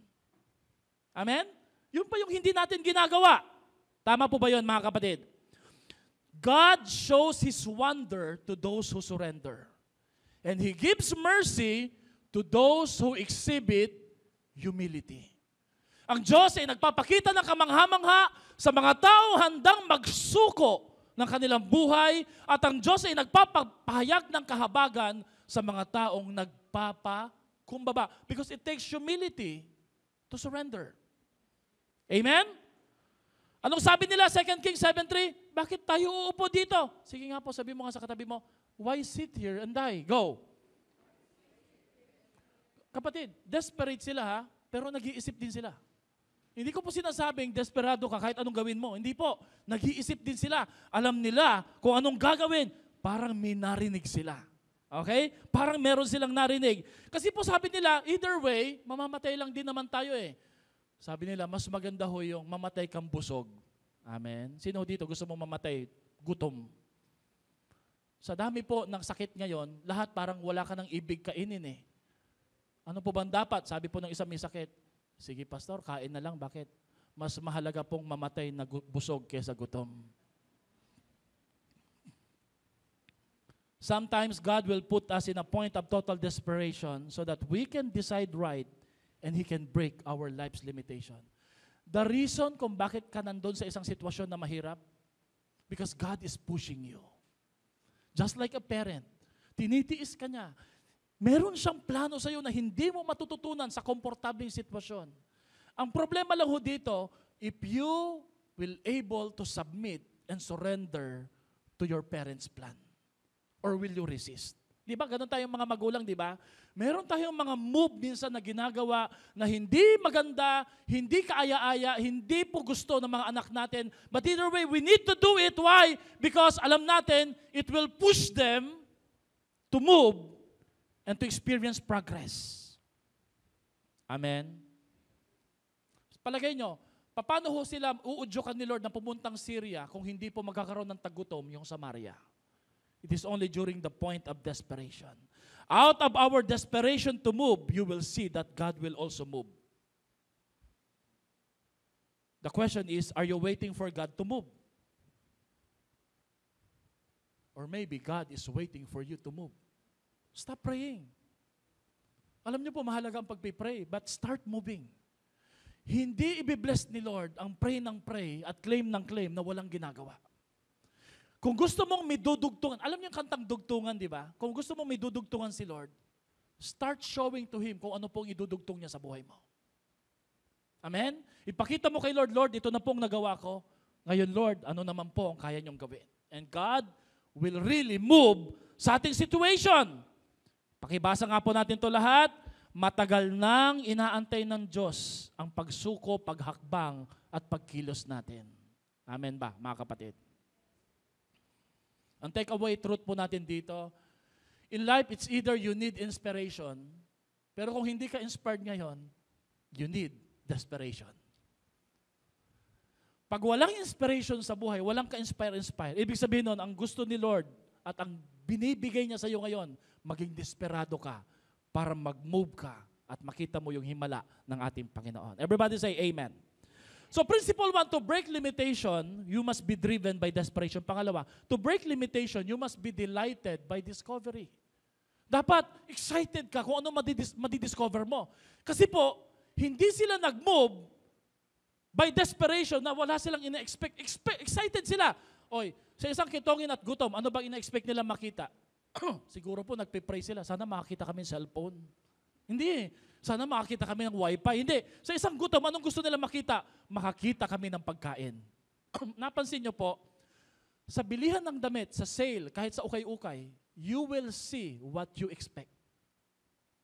Amen? Yun pa yung hindi natin ginagawa. Tama po ba yun mga kapatid? God shows His wonder to those who surrender. And He gives mercy to those who exhibit humility. Ang Diyos ay nagpapakita ng kamangha-mangha sa mga taong handang magsuko ng kanilang buhay at ang Diyos ay nagpapahayag ng kahabagan sa mga taong nagpapakumbaba. Because it takes humility to surrender. Amen? Anong sabi nila, 2 Kings 7:3? Bakit tayo uupo dito? Sige nga po, sabi mo nga sa katabi mo, why sit here and die? Go. Kapatid, desperate sila ha, pero nag-iisip din sila. Hindi ko po sinasabing desperado ka kahit anong gawin mo. Hindi po. Nag-iisip din sila. Alam nila kung anong gagawin. Parang may narinig sila. Okay? Parang meron silang narinig. Kasi po sabi nila, either way, mamamatay lang din naman tayo eh. Sabi nila, mas maganda ho yung mamatay kang busog. Amen? Sino dito gusto mong mamatay? Gutom. Sa dami po ng sakit ngayon, lahat parang wala ka ng ibig kainin eh. Ano po bang dapat? Sabi po ng isang may sakit, sige pastor, kain na lang. Bakit? Mas mahalaga pong mamatay na busog kaysa gutom. Sometimes God will put us in a point of total desperation so that we can decide right and He can break our life's limitation. The reason kung bakit ka nandun sa isang sitwasyon na mahirap, because God is pushing you. Just like a parent, tinitiis ka niya. Meron siyang plano sa iyo na hindi mo matututunan sa komportableng sitwasyon. Ang problema lang ho dito, if you will able to submit and surrender to your parents' plan. Or will you resist? Di ba? Ganun tayong mga magulang, di ba? Meron tayong mga move minsan na ginagawa na hindi maganda, hindi kaaya-aya, hindi po gusto ng mga anak natin. But either way, we need to do it. Why? Because alam natin, it will push them to move and to experience progress. Amen? Palagay nyo, paano ho sila uudyukan ni Lord na pumuntang Syria kung hindi po magkakaroon ng tagutom yung Samaria? It is only during the point of desperation. Out of our desperation to move, you will see that God will also move. The question is, are you waiting for God to move? Or maybe God is waiting for you to move. Stop praying. Alam niyo po, mahalaga ang pagpipray, but start moving. Hindi ibibless ni Lord ang pray ng pray at claim ng claim na walang ginagawa. Kung gusto mong may dudugtungan, alam niyo yung kantang dugtungan, di ba? Kung gusto mong may dudugtungan si Lord, start showing to Him kung ano pong idudugtong niya sa buhay mo. Amen? Ipakita mo kay Lord, Lord, ito na pong nagawa ko. Ngayon, Lord, ano naman po ang kaya niyong gawin? And God will really move sa ating situation. Pakibasa nga po natin to lahat. Matagal nang inaantay ng Diyos ang pagsuko, paghakbang, at pagkilos natin. Amen ba, mga kapatid? Ang takeaway truth po natin dito, in life, it's either you need inspiration, pero kung hindi ka inspired ngayon, you need desperation. Pag walang inspiration sa buhay, walang ka-inspire, ibig sabihin nun, ang gusto ni Lord at ang binibigay niya sa iyo ngayon, maging desperado ka para mag-move ka at makita mo yung himala ng ating Panginoon. Everybody say amen. So principle 1, to break limitation, you must be driven by desperation. Pangalawa, to break limitation, you must be delighted by discovery. Dapat excited ka kung ano madidiscover mo. Kasi po, hindi sila nag-move by desperation na wala silang ina-expect. Excited sila. Oy, sa isang kitongin at gutom, ano bang ina-expect nila makita? Siguro po nagpe-pray sila, sana makakita kami ng cellphone. Hindi. Sana makakita kami ng wifi. Hindi. Sa isang gutom, anong gusto nila makita? Makakita kami ng pagkain. Napansin nyo po, sa bilihan ng damit, sa sale, kahit sa ukay-ukay, you will see what you expect.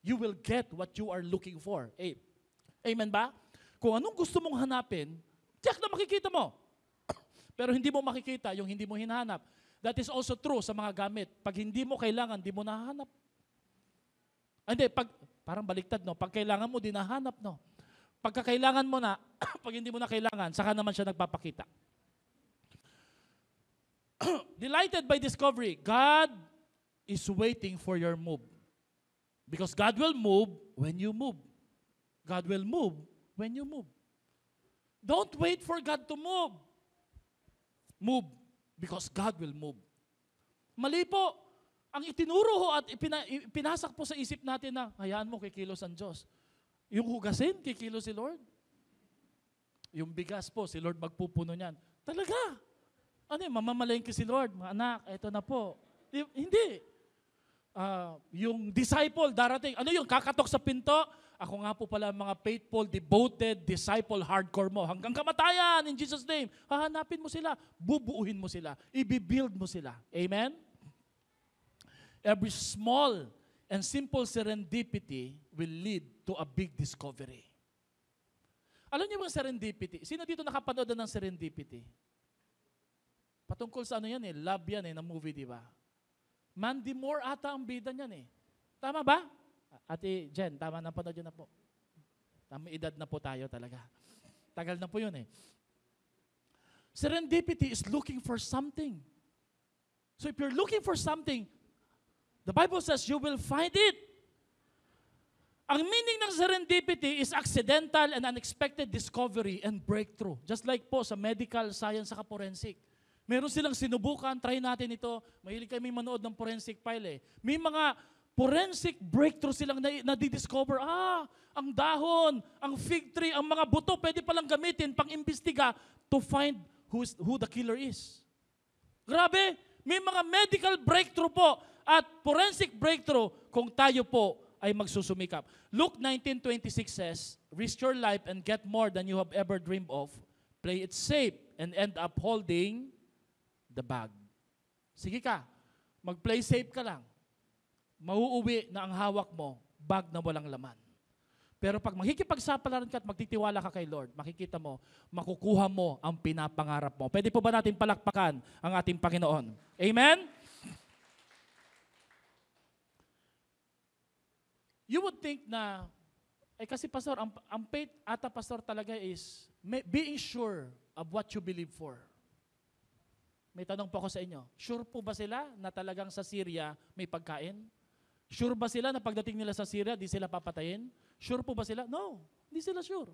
You will get what you are looking for. Amen ba? Kung anong gusto mong hanapin, tiyak na makikita mo. Pero hindi mo makikita yung hindi mo hinahanap. That is also true sa mga gamit. Pag hindi mo kailangan, di mo nahanap. Hindi, parang baliktad, no? Pag kailangan mo, di nahanap, no? Pagka kailangan mo na, pag hindi mo na kailangan, saka naman siya nagpapakita. Delighted by discovery, God is waiting for your move. Because God will move when you move. God will move when you move. Don't wait for God to move. Move. Because God will move. Mali po. Ang itinuro ho at ipinasak po sa isip natin na, hayaan mo, kikilos ang Diyos. Yung hugasin, kikilos si Lord. Yung bigas po, si Lord magpupuno niyan. Talaga. Ano yun, mamamalengke si Lord. Mga anak, eto na po. Hindi. Yung disciple darating, ano yung kakatok sa pinto? Ako nga po pala mga faithful, devoted, disciple, hardcore mo. Hanggang kamatayan, in Jesus' name. Hahanapin mo sila, bubuuhin mo sila, i-build mo sila. Amen? Every small and simple serendipity will lead to a big discovery. Alam niyo bang serendipity? Sino dito nakapanood ng serendipity? Patungkol sa ano yan eh, love yan eh, na movie, di ba? Mandy Moore ata ang bida niyan eh. Tama ba? Ate Jen, tama na panood yun na po. Tama edad na po tayo talaga. Tagal na po yun eh. Serendipity is looking for something. So if you're looking for something, the Bible says you will find it. Ang meaning ng serendipity is accidental and unexpected discovery and breakthrough. Just like po sa medical science sa forensic. Meron silang sinubukan, try natin ito. Mahilig kami manood ng forensic file eh. May mga forensic breakthrough silang nadidiscover. Ang dahon, ang fig tree, ang mga buto, pwede palang gamitin pang-imbestiga to find who the killer is. Grabe, may mga medical breakthrough po at forensic breakthrough kung tayo po ay magsusumikap. Luke 19:26 says, risk your life and get more than you have ever dreamed of. Play it safe and end up holding the bag. Sige ka, mag-play safe ka lang. Mauuwi na ang hawak mo, bag na walang laman. Pero pag makikipagsapalaran ka at magtitiwala ka kay Lord, makikita mo, makukuha mo ang pinapangarap mo. Pwede po ba natin palakpakan ang ating Panginoon? Amen? You would think na, kasi pastor, ang faith ata pastor talaga is being sure of what you believe for. May tanong po ako sa inyo, sure po ba sila na talagang sa Syria may pagkain? Sure ba sila na pagdating nila sa Syria, di sila papatayin? Sure po ba sila? No, hindi sila sure.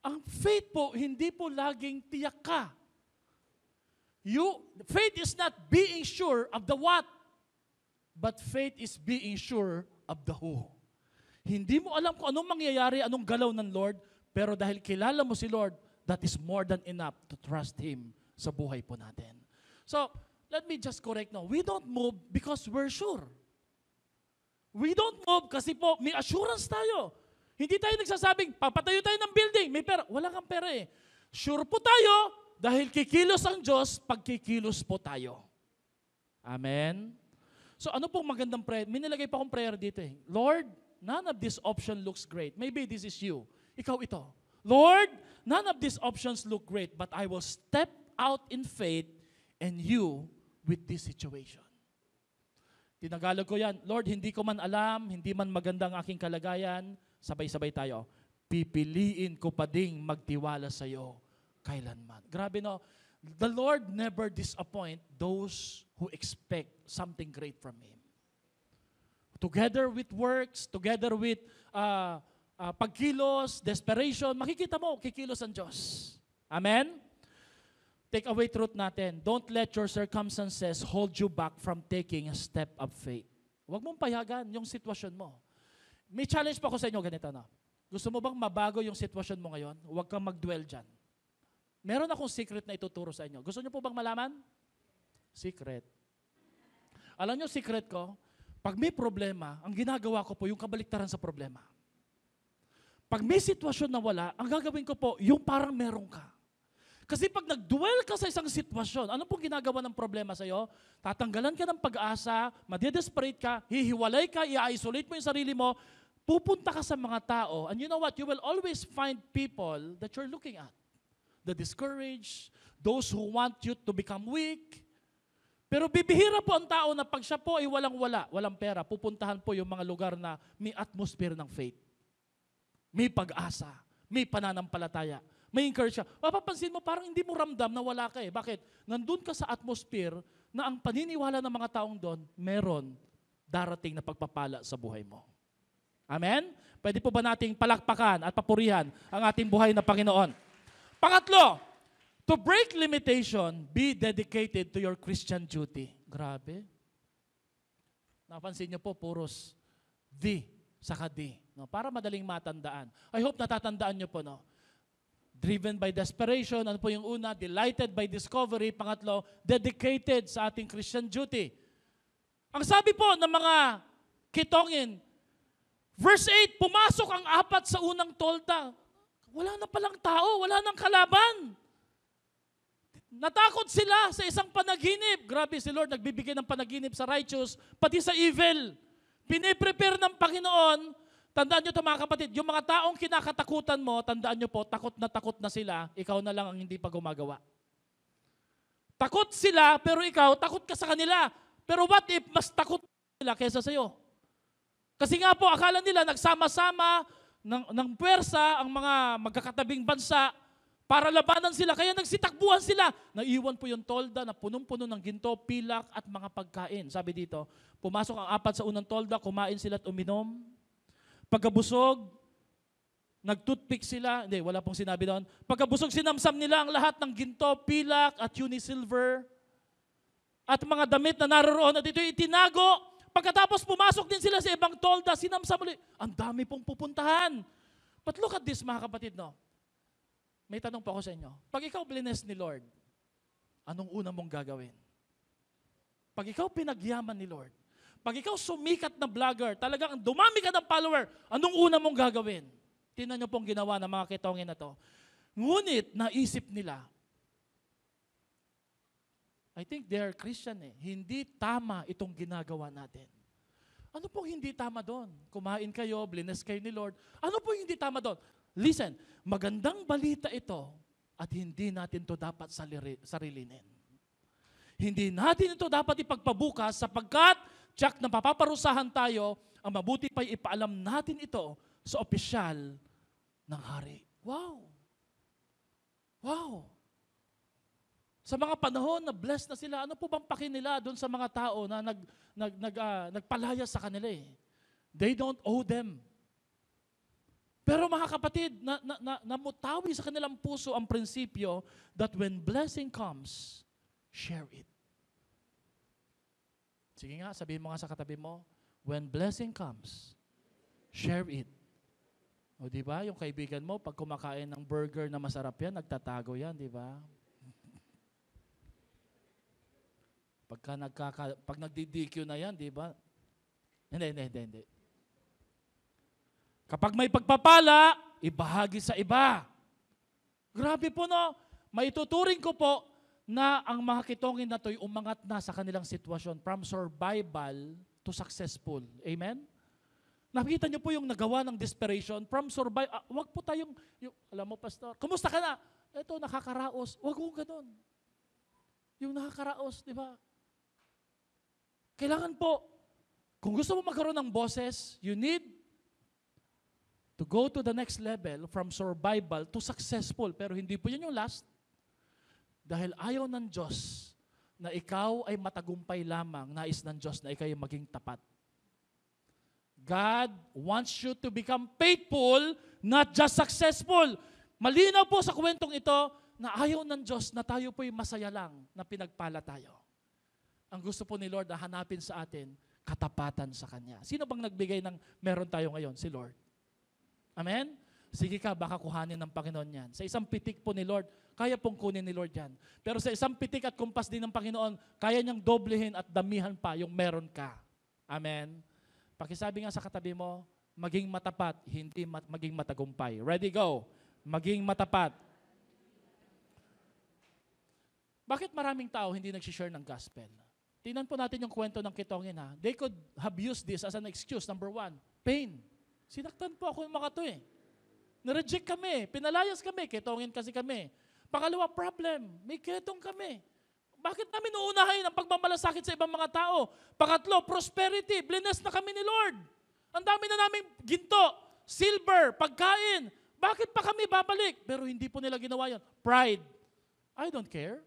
Ang faith po, hindi po laging tiyak ka. Faith is not being sure of the what, but faith is being sure of the who. Hindi mo alam kung anong mangyayari, anong galaw ng Lord, pero dahil kilala mo si Lord, that is more than enough to trust Him sa buhay po natin. So, let me just correct now. We don't move because we're sure. We don't move kasi po may assurance tayo. Hindi tayo nagsasabing, papatayo tayo ng building, may pera. Wala kang pera eh. Sure po tayo dahil kikilos ang Diyos pag kikilos po tayo. Amen? So ano pong magandang prayer? May nilagay pa akong prayer dito eh. Lord, none of this option looks great. Maybe this is you. Ikaw ito. Lord, none of these options look great, but I will step out in faith and you with this situation. Tinagalog ko yan, Lord, hindi ko man alam, hindi man maganda ang aking kalagayan, sabay-sabay tayo, pipiliin ko pa ding magtiwala sa iyo kailanman. Grabe no, the Lord never disappoint those who expect something great from Him. Together with works, together with pagkilos, desperation, makikita mo, kikilos ang Diyos. Amen? Take away truth natin. Don't let your circumstances hold you back from taking a step of faith. Huwag mong payagan yung sitwasyon mo. May challenge pa ako sa inyo, ganito na. Gusto mo bang mabago yung sitwasyon mo ngayon? Huwag kang mag-dwell dyan. Meron akong secret na ituturo sa inyo. Gusto niyo po bang malaman? Secret. Alam niyo secret ko? Pag may problema, ang ginagawa ko po yung kabaliktaran sa problema. Pag may sitwasyon na wala, ang gagawin ko po, yung parang meron ka. Kasi pag nag-dwell ka sa isang sitwasyon, ano pong ginagawa ng problema sa'yo? Tatanggalan ka ng pag-asa, madidesperate ka, hihiwalay ka, i-isolate mo yung sarili mo, pupunta ka sa mga tao, and you know what? You will always find people that you're looking at. The discouraged, those who want you to become weak. Pero bibihira po ang tao na pag siya po ay walang-wala, walang pera, pupuntahan po yung mga lugar na may atmosphere ng faith. May pag-asa, may pananampalataya. May encourage siya. Mapapansin mo, parang hindi mo ramdam na wala ka eh. Bakit? Nandun ka sa atmosphere na ang paniniwala ng mga taong doon, meron darating na pagpapala sa buhay mo. Amen? Pwede po ba nating palakpakan at papurihan ang ating buhay na Panginoon? Pangatlo, to break limitation, be dedicated to your Christian duty. Grabe. Napansin niyo po, puros the, saka the. No? Para madaling matandaan. I hope natatandaan niyo po, no? Driven by desperation, ano po yung una? Delighted by discovery. Pangatlo, dedicated sa ating Christian duty. Ang sabi po ng mga kitongin, verse 8, pumasok ang 4 sa unang tolda. Wala na palang tao, wala nang kalaban. Natakot sila sa isang panaginip. Grabe si Lord, nagbibigay ng panaginip sa righteous, pati sa evil. Piniprepare ng Panginoon. Tandaan nyo ito mga kapatid, yung mga taong kinakatakutan mo, tandaan nyo po, takot na sila, ikaw na lang ang hindi pa gumagawa. Takot sila, pero ikaw, takot ka sa kanila. Pero what if mas takot sila kaysa sa'yo? Kasi nga po, akala nila nagsama-sama ng puwersa ang mga magkakatabing bansa para labanan sila. Kaya nagsitakbuhan sila. Naiwan po yung tolda na punong-puno ng ginto, pilak at mga pagkain. Sabi dito, pumasok ang 4 sa unang tolda, kumain sila at uminom. Pagkabusog, nag-toothpick sila. Hindi, wala pong sinabi doon. Pagkabusog, sinamsam nila ang lahat ng ginto, pilak at unisilver at mga damit na naroon at ito itinago. Pagkatapos pumasok din sila sa ibang tolda, sinamsam ulit. Ang dami pong pupuntahan. But look at this mga kapatid, no? May tanong po ako sa inyo. Pag ikaw blines ni Lord, anong una mong gagawin? Pag ikaw pinagyaman ni Lord, pag ikaw sumikat na vlogger, talagang dumami ka ng follower, anong una mong gagawin? Tingnan niyo pong ginawa ng mga kitongin na to. Ngunit, naisip nila, I think they are Christian eh. Hindi tama itong ginagawa natin. Ano pong hindi tama doon? Kumain kayo, blines kayo ni Lord. Ano pong hindi tama doon? Listen, magandang balita ito at hindi natin to dapat sarilinin. Hindi natin ito dapat ipagpabukas sapagkat tsak na papaparusahan tayo Ang mabuti pa'y ipaalam natin ito sa opisyal ng hari. Wow! Wow! Sa mga panahon na blessed na sila, ano po bang pakin nila doon sa mga tao na nagpalaya sa kanila eh? They don't owe them. Pero mga kapatid, namutawi sa kanilang puso ang prinsipyo that when blessing comes, share it. Sige nga, sabihin mo nga sa katabi mo, when blessing comes, share it. O di ba, yung kaibigan mo, pag kumakain ng burger na masarap yan, nagtatago yan, di ba? Pag nagdi-DQ na yan, di ba? Hindi. Kapag may pagpapala, ibahagi sa iba. Grabe po no. Maituturing ko po na ang mga kitongin na to'y umangat na sa kanilang sitwasyon from survival to successful. Amen? Nakita niyo po yung nagawa ng desperation from survival. Wag po tayong, alam mo pastor, kumusta ka na? Ito, nakakaraos. Wag mo ganun. Yung nakakaraos, di ba? Kailangan po, kung gusto mo magkaroon ng boses, you need to go to the next level from survival to successful. Pero hindi po yun yung last. Dahil ayaw ng Diyos na ikaw ay matagumpay lamang, nais ng Diyos na ikaw ay maging tapat. God wants you to become faithful, not just successful. Malinaw po sa kwentong ito na ayaw ng Diyos na tayo po'y masaya lang na pinagpala tayo. Ang gusto po ni Lord na hanapin sa atin, katapatan sa Kanya. Sino bang nagbigay ng meron tayo ngayon? Si Lord. Amen? Sige ka, baka kuhanin ng Panginoon yan. Sa isang pitik po ni Lord, kaya pong kunin ni Lord yan. Pero sa isang pitik at kumpas din ng Panginoon, kaya niyang doblehin at damihan pa yung meron ka. Amen? Pakisabi nga sa katabi mo, maging matapat, hindi maging matagumpay. Ready, go. Maging matapat. Bakit maraming tao hindi nag-share ng gospel? Tingnan po natin yung kwento ng kitongin ha. They could have used this as an excuse. Number one, pain. Sinaktan po ako yung mga to eh. Nireject kami, pinalayas kami, kitongin kasi kami. Pangalawa, problem, may ketong kami. Bakit namin uunahin ang pagmamalasakit sa ibang mga tao? Pangatlo, prosperity, blessed na kami ni Lord. Ang dami na naming ginto, silver, pagkain. Bakit pa kami babalik? Pero hindi po nila ginawa yan. Pride. I don't care.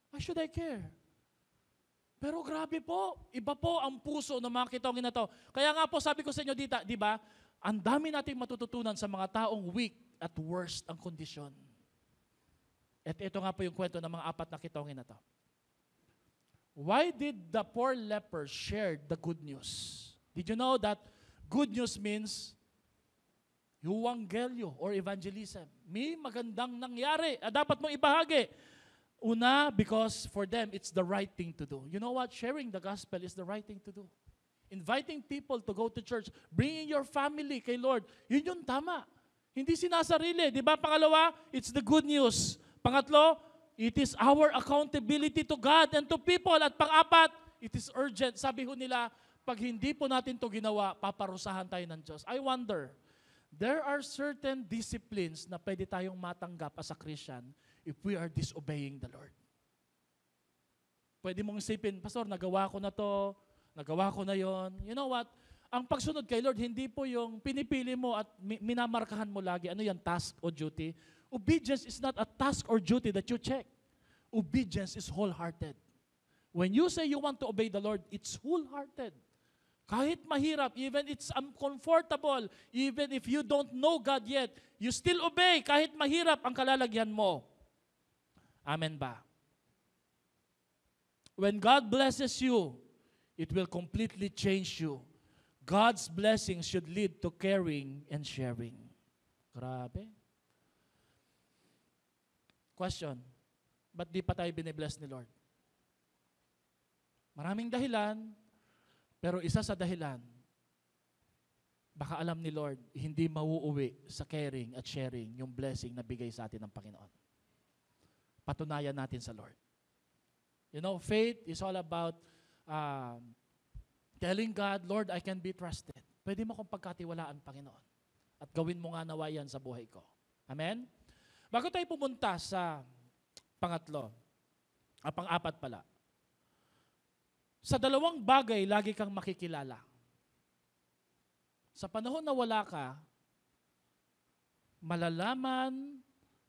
Why should I care? Pero grabe po, iba po ang puso ng mga kitongin na to. Kaya nga po sabi ko sa inyo dito, di ba? Ang dami nating matututunan sa mga taong weak at worst ang kondisyon. At ito nga po yung kwento ng mga apat na kitongin na to. Why did the poor leper share the good news? Did you know that good news means euangeliyo or evangelism? May magandang nangyari. Dapat mong ibahagi. Una, because for them, it's the right thing to do. You know what? Sharing the gospel is the right thing to do. Inviting people to go to church, bringing your family kay Lord, yun yung tama. Hindi sinasarili. Di ba? Pangalawa, it's the good news. Pangatlo, it is our accountability to God and to people. At pang-apat, it is urgent. Sabi ho nila, pag hindi po natin to ginawa, paparusahan tayo ng Diyos. I wonder, there are certain disciplines na pwede tayong matanggap as a Christian if we are disobeying the Lord. Pwede mong isipin, Pastor, nagawa ko na to, nagawa ko na yon. You know what? Ang pagsunod kay Lord, hindi po yung pinipili mo at minamarkahan mo lagi. Ano yan, task o duty? Obedience is not a task or duty that you check. Obedience is wholehearted. When you say you want to obey the Lord, it's wholehearted. Kahit mahirap, even it's uncomfortable, even if you don't know God yet, you still obey kahit mahirap ang kalalagyan mo. Amen ba? When God blesses you, it will completely change you. God's blessings should lead to caring and sharing. Grabe. Question, ba't di pa tayo binibless ni Lord? Maraming dahilan, pero isa sa dahilan, baka alam ni Lord, hindi mauuwi sa caring at sharing yung blessing na bigay sa atin ng Panginoon. Patunayan natin sa Lord. You know, faith is all about telling God, Lord, I can be trusted. Pwede mo kong pagkatiwalaan, Panginoon. At gawin mo nga nawa yan sa buhay ko. Amen? Bago tayo pumunta sa pangatlo, pang-apat pala, sa dalawang bagay, lagi kang makikilala. Sa panahon na wala ka, malalaman,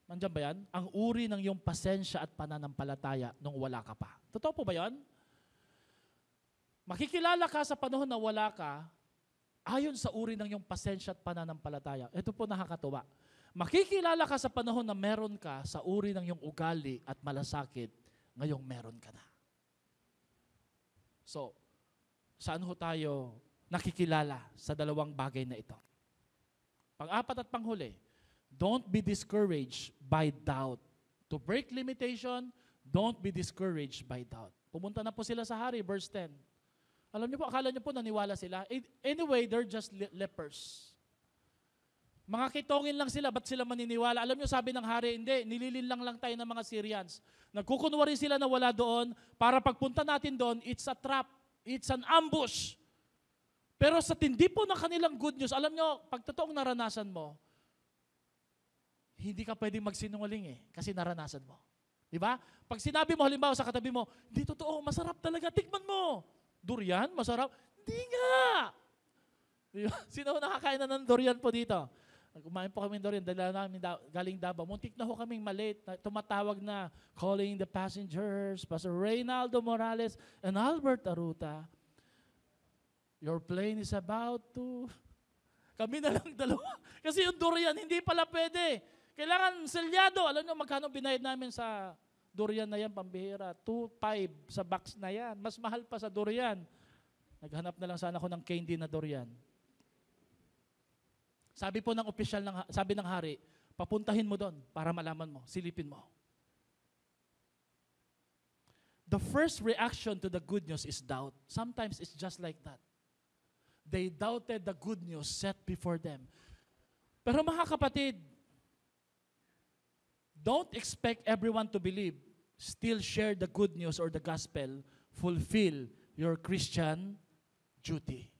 nandiyan ba yan? Ang uri ng iyong pasensya at pananampalataya nung wala ka pa. Totoo po ba yan? Makikilala ka sa panahon na wala ka, ayon sa uri ng iyong pasensya at pananampalataya. Ito po nakakatuwa. Makikilala ka sa panahon na meron ka sa uri ng iyong ugali at malasakit, ngayong meron ka na. So, saan ho tayo nakikilala sa dalawang bagay na ito? Pang-apat at panghuli, don't be discouraged by doubt. To break limitation, don't be discouraged by doubt. Pumunta na po sila sa hari, verse 10. Alam niyo po, akala niyo po naniwala sila. Anyway, they're just lepers. Mga kitongin lang sila, ba't sila maniniwala? Alam niyo, sabi ng hari, hindi, nililinlang lang tayo ng mga Syrians. Nagkukunwari sila na wala doon, para pagpunta natin doon, it's a trap, it's an ambush. Pero sa tindi po ng kanilang good news, alam niyo, pag totoong naranasan mo, hindi ka pwedeng magsinungaling kasi naranasan mo. Diba? Pag sinabi mo, halimbawa sa katabi mo, hindi totoo, masarap talaga, tikman mo. Durian, masarap? Hindi nga. Diba? Sino nakakain na ng durian po dito? Kumain po kami ng durian, dala namin galing Davao. Muntik na ho kaming malate. Tumatawag na, calling the passengers, Pastor Reynaldo Morales and Albert Aruta. Your plane is about to... Kami na lang dalawa. Kasi yung durian, hindi pala pwede. Kailangan selyado. Alam nyo, magkano binayad namin sa durian na yan, pambihira? 2.5 sa box na yan. Mas mahal pa sa durian. Naghanap na lang sana ako ng candy na durian. Sabi po ng opisyal, sabi ng hari, papuntahin mo doon para malaman mo, silipin mo. The first reaction to the good news is doubt. Sometimes it's just like that. They doubted the good news set before them. Pero mga kapatid, don't expect everyone to believe. Still share the good news or the gospel. Fulfill your Christian duty.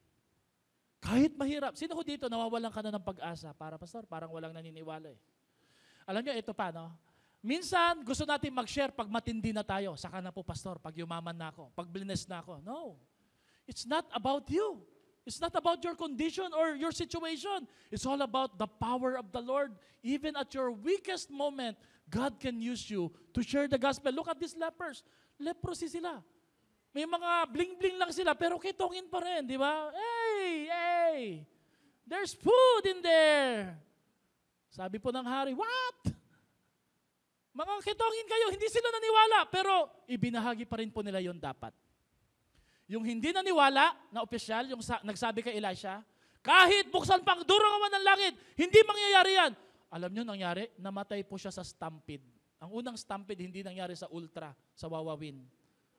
Kahit mahirap. Sino ko dito nawawalan ka na ng pag-asa? Para, pastor, parang walang naniniwala Alam niyo, ito pa, no? Minsan, gusto natin mag-share pag matindi na tayo. Saka na po, pastor, pag yumaman na ako, pag blessed na ako. No. It's not about you. It's not about your condition or your situation. It's all about the power of the Lord. Even at your weakest moment, God can use you to share the gospel. Look at these lepers. Leprosy sila. May mga bling-bling lang sila, pero kitongin pa rin, di ba? Hey! There's food in there. Sabi po ng hari, what? Mga kitongin kayo, hindi sila naniwala, pero ibinahagi pa rin po nila yon dapat. Yung hindi naniwala na opisyal, yung nagsabi kay Elisha, kahit buksan pang durangawan ng langit, hindi mangyayari yan. Alam nyo nangyari? Namatay po siya sa stampede. Ang unang stampede hindi nangyari sa ultra, sa Wawawin.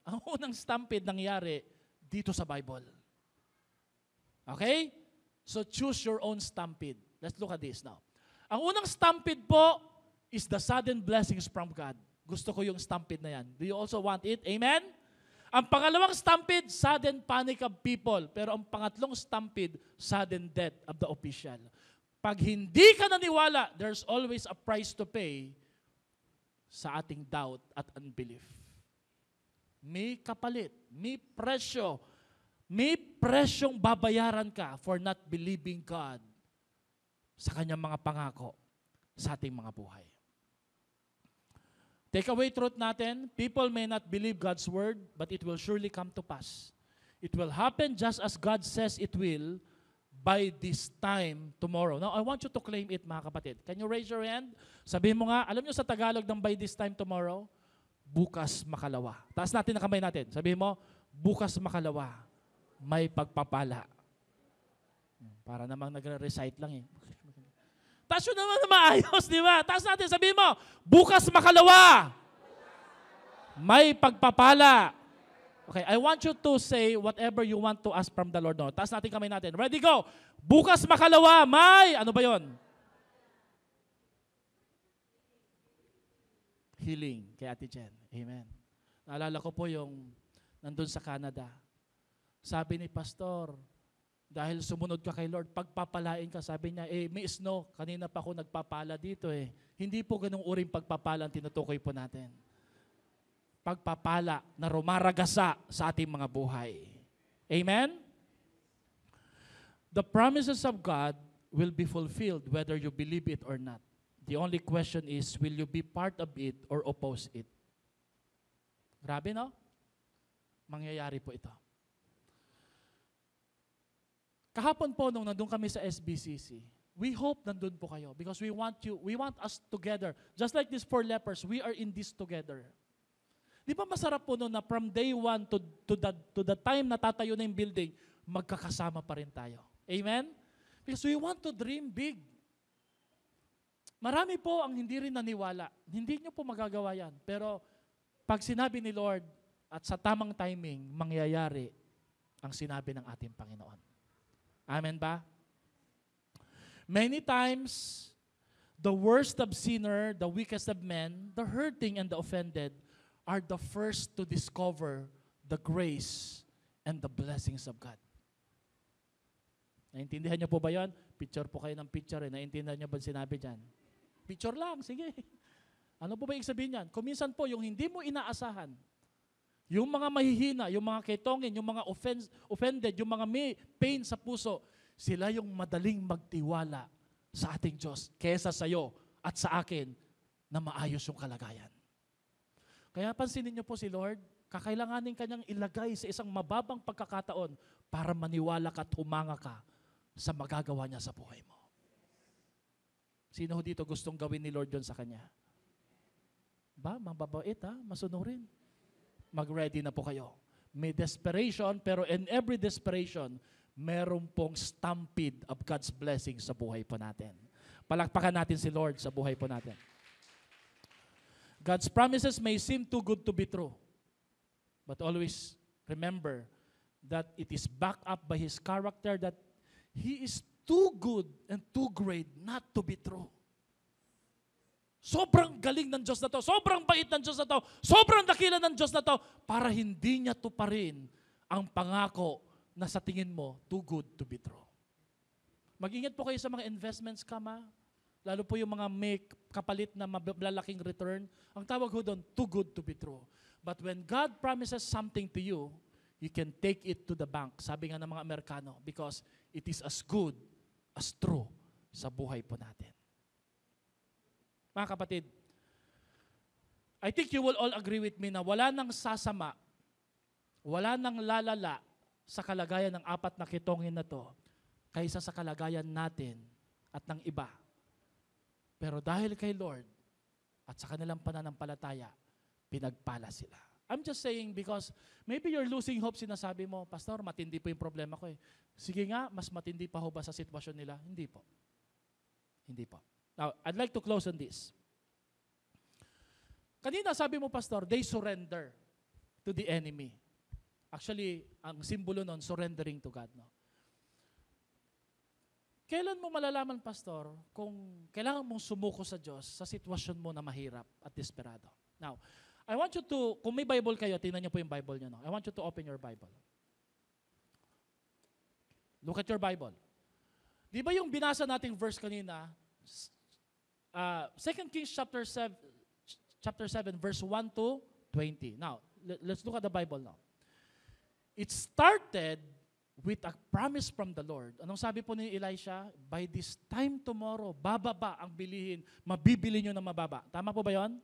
Ang unang stampede nangyari dito sa Bible. Okay? So choose your own stampede. Let's look at this now. Ang unang stampede po is the sudden blessings from God. Gusto ko yung stampede na yan. Do you also want it? Amen? Ang pangalawang stampede, sudden panic of people. Pero ang pangatlong stampede, sudden death of the official. Pag hindi ka naniwala, there's always a price to pay sa ating doubt at unbelief. May kapalit, may presyo, may presyong babayaran ka for not believing God sa kanyang mga pangako sa ating mga buhay. Takeaway truth natin, people may not believe God's word, but it will surely come to pass. It will happen just as God says it will by this time tomorrow. Now, I want you to claim it, mga kapatid. Can you raise your hand? Sabihin mo nga, alam nyo sa Tagalog ng by this time tomorrow? Bukas makalawa. Taas natin ang kamay natin. Sabihin mo, bukas makalawa, may pagpapala. Para namang nagre-recite lang Taas yun naman na maayos, di ba? Taas natin, sabihin mo, bukas makalawa, may pagpapala. Okay, I want you to say whatever you want to ask from the Lord. No? Taas natin kamay natin. Ready, go! Bukas makalawa, may, ano ba yon? Healing kay Ate Jen. Amen. Naalala ko po yung nandun sa Canada. Sabi ni Pastor, dahil sumunod ka kay Lord, pagpapalain ka, sabi niya, may snow, kanina pa ako nagpapala dito Hindi po ganung uring pagpapala ang tinutukoy po natin. Pagpapala na rumaragasa sa ating mga buhay. Amen? The promises of God will be fulfilled whether you believe it or not. The only question is, will you be part of it or oppose it? Grabe, no? Mangyayari po ito. Kahapon po, nung nandun kami sa SBCC, we hope nandun po kayo because we want us together. Just like these 4 lepers, we are in this together. Di ba masarap po na from day 1 to the time na tatayo na yung building, magkakasama pa rin tayo. Amen? Because we want to dream big. Marami po ang hindi rin naniwala. Hindi nyo po magagawa yan. Pero pag sinabi ni Lord at sa tamang timing, mangyayari ang sinabi ng ating Panginoon. Amen ba? Many times, the worst of sinner, the weakest of men, the hurting and the offended are the first to discover the grace and the blessings of God. Naintindihan niyo po ba yan? Picture po kayo ng picture. Naintindihan niyo ba sinabi dyan? Picture lang, sige. Ano po ba ibig sabihin yan? Kuminsan po, yung hindi mo inaasahan, yung mga mahihina, yung mga ketongin, yung mga offended, yung mga may pain sa puso, sila yung madaling magtiwala sa ating Diyos kesa sa iyo at sa akin na maayos yung kalagayan. Kaya pansinin niyo po si Lord, kakailanganin kanyang ilagay sa isang mababang pagkakataon para maniwala ka at humanga ka sa magagawa niya sa buhay mo. Sino dito gustong gawin ni Lord yun sa kanya? Ba, mababait ha? Masunurin. Mag-ready na po kayo. May desperation, pero in every desperation, meron pong stampede of God's blessing sa buhay po natin. Palakpakan natin si Lord sa buhay po natin. God's promises may seem too good to be true. But always remember that it is backed up by His character, that He is too good and too great not to be true. Sobrang galing ng Diyos na to, sobrang bait ng Diyos na to, sobrang dakila ng Diyos na to, para hindi niya tuparin ang pangako na sa tingin mo, too good to be true. Mag-ingat po kayo sa mga investment scam, ha? Lalo po yung mga may kapalit na malalaking return. Ang tawag ho doon, too good to be true. But when God promises something to you, you can take it to the bank. Sabi nga ng mga Amerikano, because it is as good as true sa buhay po natin. Mga kapatid, I think you will all agree with me na wala nang sasama, wala nang lalala sa kalagayan ng 4 na kitongin na to kaysa sa kalagayan natin at ng iba. Pero dahil kay Lord at sa kanilang pananampalataya, pinagpala sila. I'm just saying because maybe you're losing hope, sinasabi mo, Pastor, matindi po yung problema ko eh. Sige nga, mas matindi pa ho ba sa sitwasyon nila? Hindi po. Hindi po. Now, I'd like to close on this. Kanina sabi mo, Pastor, they surrender to the enemy. Actually, ang simbolo nun, surrendering to God. No? Kailan mo malalaman, Pastor, kung kailangan mong sumuko sa Diyos sa sitwasyon mo na mahirap at desperado? Now, I want you to, kung may Bible kayo, tingnan niyo po yung Bible niyo. No? I want you to open your Bible. Look at your Bible. Di ba yung binasa nating verse kanina, 2 Kings chapter 7, verse 1 to 20. Now, let's look at the Bible now. It started with a promise from the Lord. Anong sabi po ni Elisha? By this time tomorrow, bababa ang bilihin, mabibili nyo na mababa. Tama po ba yon?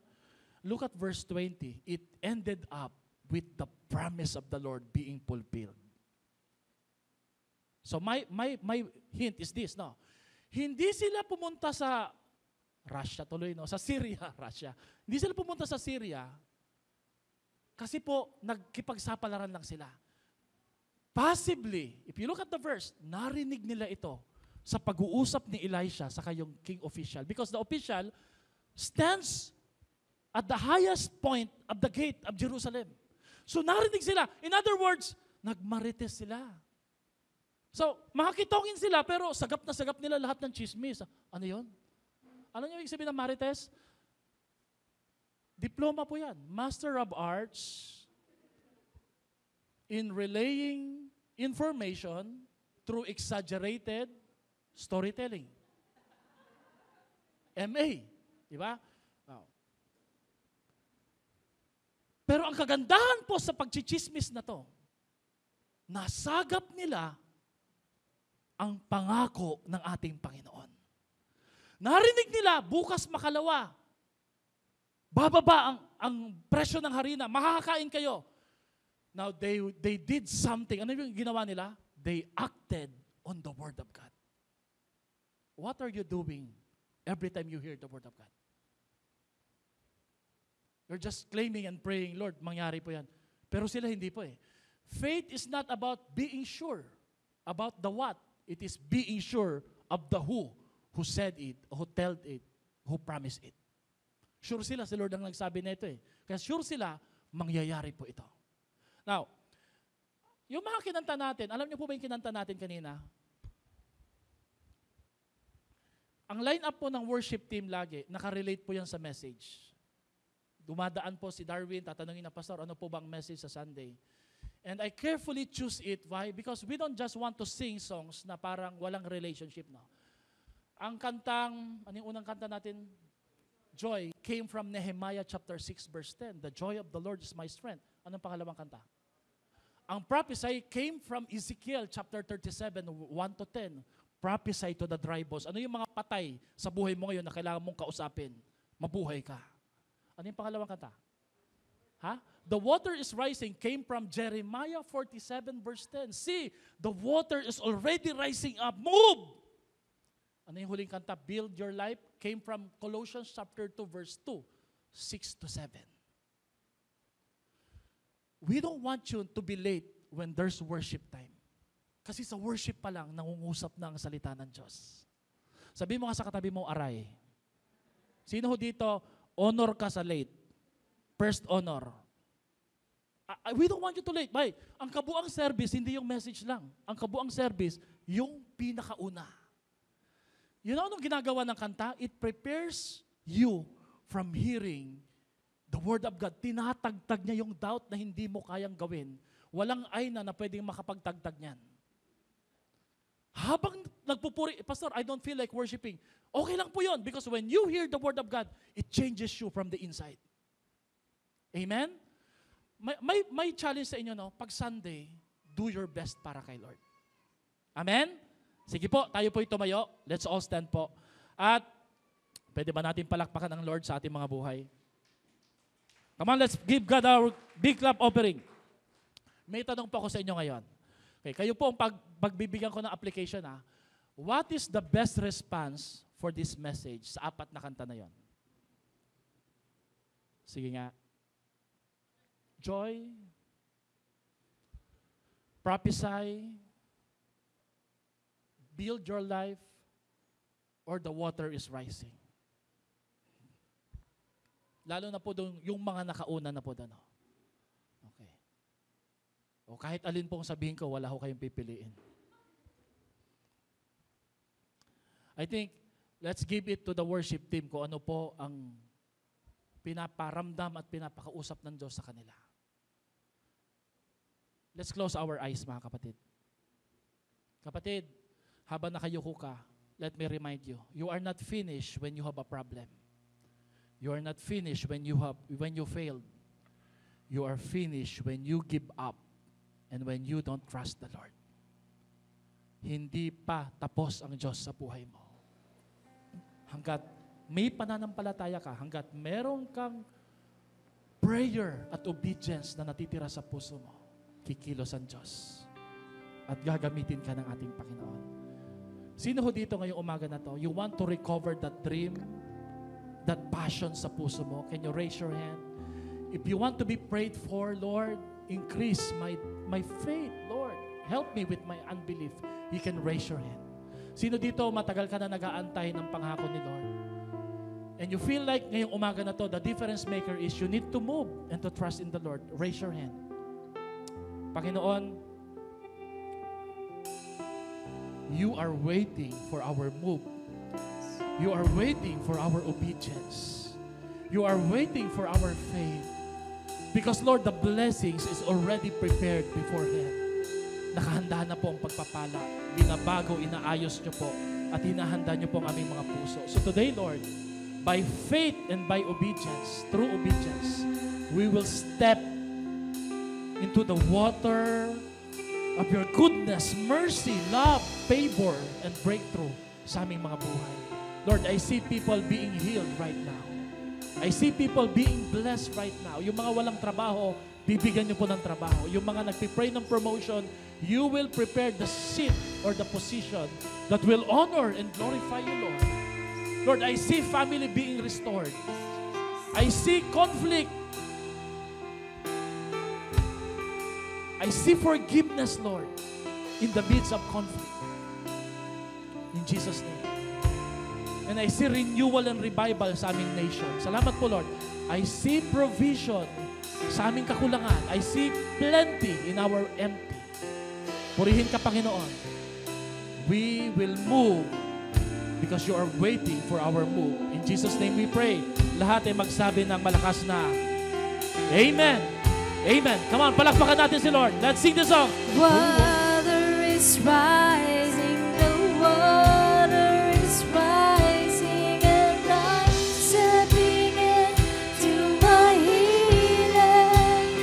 Look at verse 20. It ended up with the promise of the Lord being fulfilled. So my hint is this, no? Hindi sila pumunta sa Russia tuloy, no? Sa Syria, Russia. Hindi sila pumunta sa Syria kasi po nagkipagsapalaran lang sila. Possibly, if you look at the verse, narinig nila ito sa pag-uusap ni Elisha sa kayong king official. Because the official stands at the highest point of the gate of Jerusalem. So narinig sila. In other words, nagmarites sila. So, makakitongin sila, pero sagap na sagap nila lahat ng chismis. Ano yon? Ano yung ibig sabihin ng marites? Diploma po yan. Master of Arts in relaying information through exaggerated storytelling. MA. Di ba? Oh. Pero ang kagandahan po sa pagchichismis na to, nasagap nila ang pangako ng ating Panginoon. Narinig nila, bukas makalawa, bababa ang presyo ng harina, makakakain kayo. Now, they did something. Ano yung ginawa nila? They acted on the Word of God. What are you doing every time you hear the Word of God? You're just claiming and praying, Lord, mangyari po yan. Pero sila hindi po eh. Faith is not about being sure about the what. It is being sure of the who said it, who told it, who promised it. Sure sila, si Lord ang nagsabi na ito eh. Kaya sure sila, mangyayari po ito. Now, yung mga kinanta natin, alam niyo po ba yung kinanta natin kanina? Ang line-up po ng worship team lagi, nakarelate po yan sa message. Dumadaan po si Darwin, tatanungin na, Pastor, ano po bang message sa Sunday? And I carefully choose it. Why? Because we don't just want to sing songs na parang walang relationship, no? Ang kantang, ano yung unang kanta natin? Joy, came from Nehemiah chapter 6 verse 10. The joy of the Lord is my strength. Anong pangalawang kanta? Ang prophesy came from Ezekiel chapter 37, 1 to 10. Prophesy to the dry bones. Ano yung mga patay sa buhay mo ngayon na kailangan mong kausapin? Mabuhay ka. Ano yung pangalawang kanta? Ha? The water is rising came from Jeremiah 47 verse 10. See, the water is already rising up. Move! Ano yung huling kanta? Build your life came from Colossians chapter 2 verse 2, 6 to 7. We don't want you to be late when there's worship time. Kasi sa worship pa lang, nangungusap na ang salita ng Diyos. Sabi mo nga sa katabi mo, aray. Sino ho dito, honor ka sa late? First honor. We don't want you to late. Bye. Ang kabuang service, hindi yung message lang. Ang kabuang service, yung pinakauna. You know anong ginagawa ng kanta? It prepares you from hearing the Word of God. Tinatagtag niya yung doubt na hindi mo kayang gawin. Walang ayna na pwedeng makapagtagtag niyan. Habang nagpupuri, Pastor, I don't feel like worshiping. Okay lang po yun because when you hear the Word of God, it changes you from the inside. Amen? May challenge sa inyo, no? Pag Sunday, do your best para kay Lord. Amen? Sige po, tayo po'y tumayo. Let's all stand po. At pwede ba natin palakpakan ang Lord sa ating mga buhay? Come on, let's give God our big clap offering. May tanong po ako sa inyo ngayon. Okay, kayo po ang pagbibigyan ko ng application. What is the best response for this message sa apat na kanta na yon? Sige nga. Joy, prophesy, build your life, or the water is rising. Lalo na po doon, yung mga nakauna na po doon. Okay. O kahit alin pong sabihin ko, wala ho kayong pipiliin. I think, let's give it to the worship team kung ano po ang pinaparamdam at pinapakausap ng Diyos sa kanila. Let's close our eyes, mga kapatid. Kapatid, habang nakayuko ka, let me remind you, you are not finished when you have a problem. You are not finished when you failed. You are finished when you give up and when you don't trust the Lord. Hindi pa tapos ang Diyos sa buhay mo. Hanggat may pananampalataya ka, hanggat meron kang prayer at obedience na natitira sa puso mo, kikilos ang Diyos at gagamitin ka ng ating Panginoon. Sino ho dito ngayong umaga na to? You want to recover that dream, that passion sa puso mo? Can you raise your hand? If you want to be prayed for, Lord, increase my faith, Lord. Help me with my unbelief. You can raise your hand. Sino dito matagal ka na nag-aantay ng pangako ni Lord? And you feel like ngayong umaga na to, the difference maker is you need to move and to trust in the Lord. Raise your hand. Panginoon, you are waiting for our move. You are waiting for our obedience. You are waiting for our faith. Because Lord, the blessings is already prepared beforehand. Nakahanda na po ang pagpapala. Binabago, inaayos nyo po at hinahanda nyo po ang aming mga puso. So today, Lord, by faith and by obedience, through obedience, we will step into the water of your goodness, mercy, love, favor, and breakthrough sa aming mga buhay. Lord, I see people being healed right now. I see people being blessed right now. Yung mga walang trabaho, bibigyan niyo po ng trabaho. Yung mga nagpipray ng promotion, you will prepare the seat or the position that will honor and glorify you, Lord. Lord, I see family being restored. I see conflict. I see forgiveness, Lord, in the midst of conflict. In Jesus' name. And I see renewal and revival sa aming nation. Salamat po, Lord. I see provision sa aming kakulangan. I see plenty in our empty. Purihin ka, Panginoon. We will move because you are waiting for our move. In Jesus' name we pray. Lahat ay magsabi ng malakas na Amen. Amen. Come on, palakpakan natin si Lord. Let's sing the song. Water is rising, the water is rising, and I'm stepping into my healing.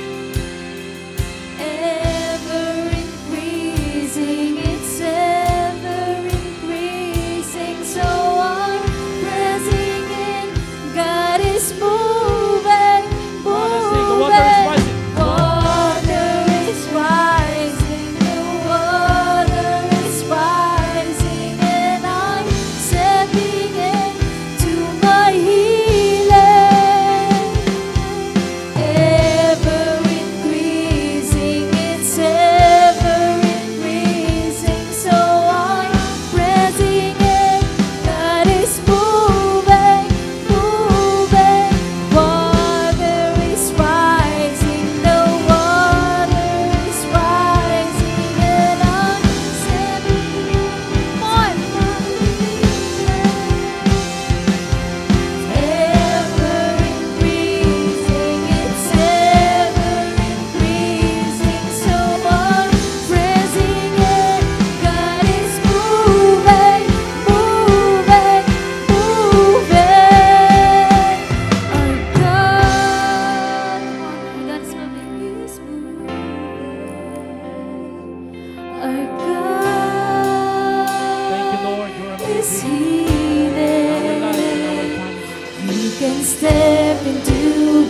Ever increasing, it's ever increasing, so I'm pressing in. God is moving, The water is moving. rising. Water is rising, the water is rising, and I'm stepping into my healing. Ever increasing, it's ever increasing, so I'm pressing in. God is moving, moving. Water is rising, the water is rising, and I'm stepping on my ever increasing, it's ever increasing, so I'm pressing in. God is moving, moving, moving. Our God is moving, He's moving. Our Thank you, God Lord. You're is amazing. Our healing. life and our family. You can step into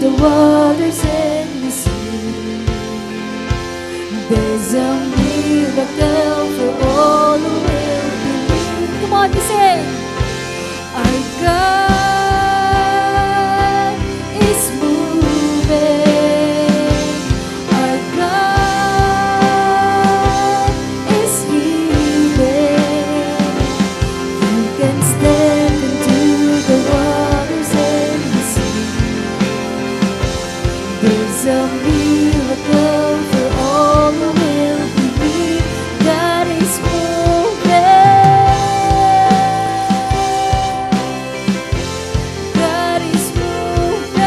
the waters and be saved. There's a miracle for all who will believe. Come on, you sing. Our God is moving. Our God is healing. You can step into the waters and be saved. There's a miracle for all who will believe. God is moving. God is moving.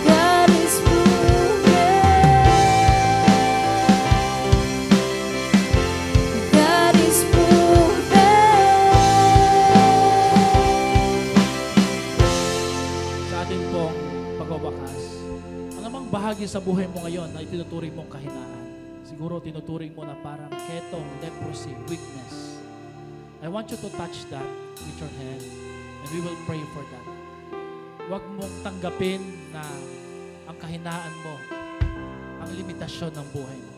God is moving. God is moving. Sa ating pong pagwawakas, anumang bahagi sa buhay mo ngayon na itinuturing mong kahinaan, siguro tinuturing mo na parang ketong, leprosy, weakness. I want you to touch that with your hand and we will pray for that. Huwag mong tanggapin na ang kahinaan mo, ang limitasyon ng buhay mo.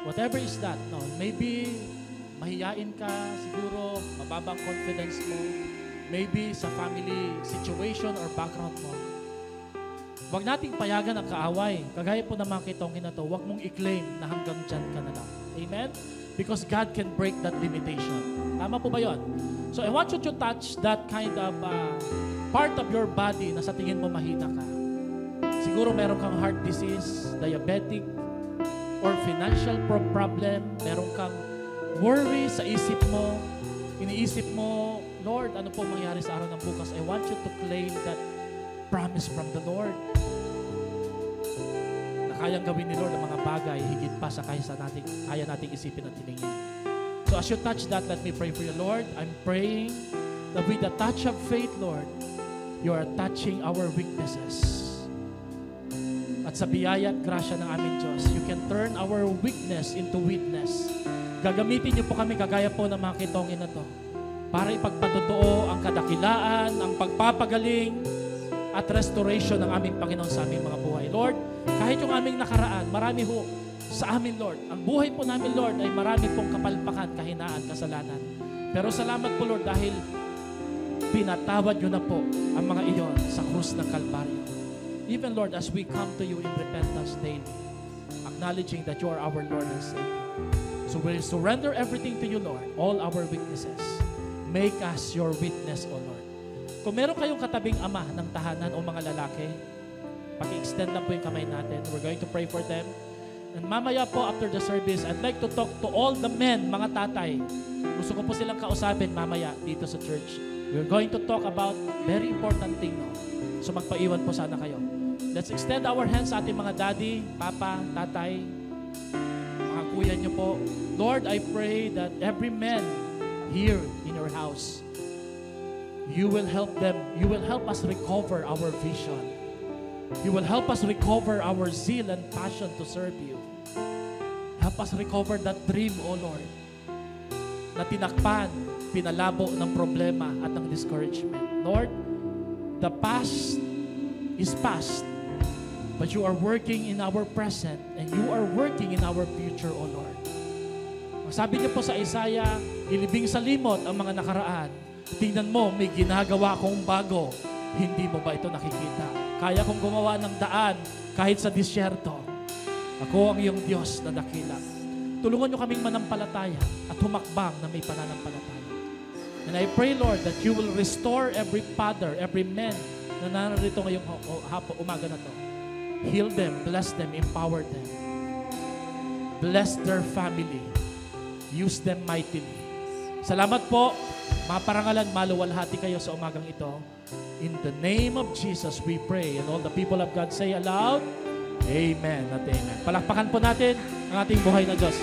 Whatever is that, no? Maybe mahiyain ka, siguro mababang confidence mo, maybe sa family situation or background mo. Huwag nating payagan ang kaaway. Kagaya po ng mga kitongin na to, huwag mong i-claim na hanggang dyan ka na lang. Amen? Because God can break that limitation. Tama po ba yun? So I want you to touch that kind of part of your body na sa tingin mo mahina ka. Siguro meron kang heart disease, diabetic, or financial problem, meron kang worry sa isip mo, iniisip mo, Lord, ano po mangyari sa araw ng bukas? I want you to claim that promise from the Lord. Na kayang gawin ni Lord ang mga bagay, higit pa sa kaya nating isipin at hilingin. So as you touch that, let me pray for you, Lord. I'm praying that with the touch of faith, Lord, you are touching our weaknesses. At sa biyaya at grasya ng aming Diyos, you can turn our weakness into witness. Gagamitin niyo po kami kagaya po ng mga kitongin na to para ipagpatotoo ang kadakilaan, ang pagpapagaling at restoration ng aming Panginoon sa aming mga buhay. Lord, kahit yung aming nakaraan, marami ho sa amin, Lord. Ang buhay po namin, Lord, ay marami pong kapalpakan, kahinaan, kasalanan. Pero salamat po, Lord, dahil pinatawad niyo na po ang mga iyon sa krus ng Kalbaryo. Even, Lord, as we come to you in repentance daily, acknowledging that you are our Lord and Savior. So we surrender everything to you, Lord, all our weaknesses. Make us your witness, O Lord. Kung meron kayong katabing ama ng tahanan o mga lalaki, paki-extend lang po yung kamay natin. We're going to pray for them. And mamaya po, after the service, I'd like to talk to all the men, mga tatay. Gusto ko po silang kausapin mamaya dito sa church. We're going to talk about very important thing, no? So magpaiwan po sana kayo. Let's extend our hands sa ating mga daddy, papa, tatay, mga kuya niyo po. Lord, I pray that every man here in your house, you will help them. You will help us recover our vision. You will help us recover our zeal and passion to serve you. Help us recover that dream, O Lord, na tinakpan, pinalabo ng problema at ng discouragement. Lord, the past is past, but you are working in our present and you are working in our future, O Lord. Ang sabi niyo po sa Isaiah, ilibing sa limot ang mga nakaraan. Tingnan mo, may ginagawa akong bago. Hindi mo ba ito nakikita? Kaya kong gumawa ng daan kahit sa disyerto. Ako ang iyong Diyos na dakila. Tulungan niyo kaming manampalataya at humakbang na may pananampalataya. And I pray, Lord, that you will restore every father, every man na narito ngayong umaga na to. Heal them, bless them, empower them. Bless their family. Use them mightily. Salamat po. Maparangalan, maluwalhati kayo sa umagang ito. In the name of Jesus, we pray. And all the people of God say aloud, Amen at Amen. Palakpakan po natin ang ating buhay na Diyos.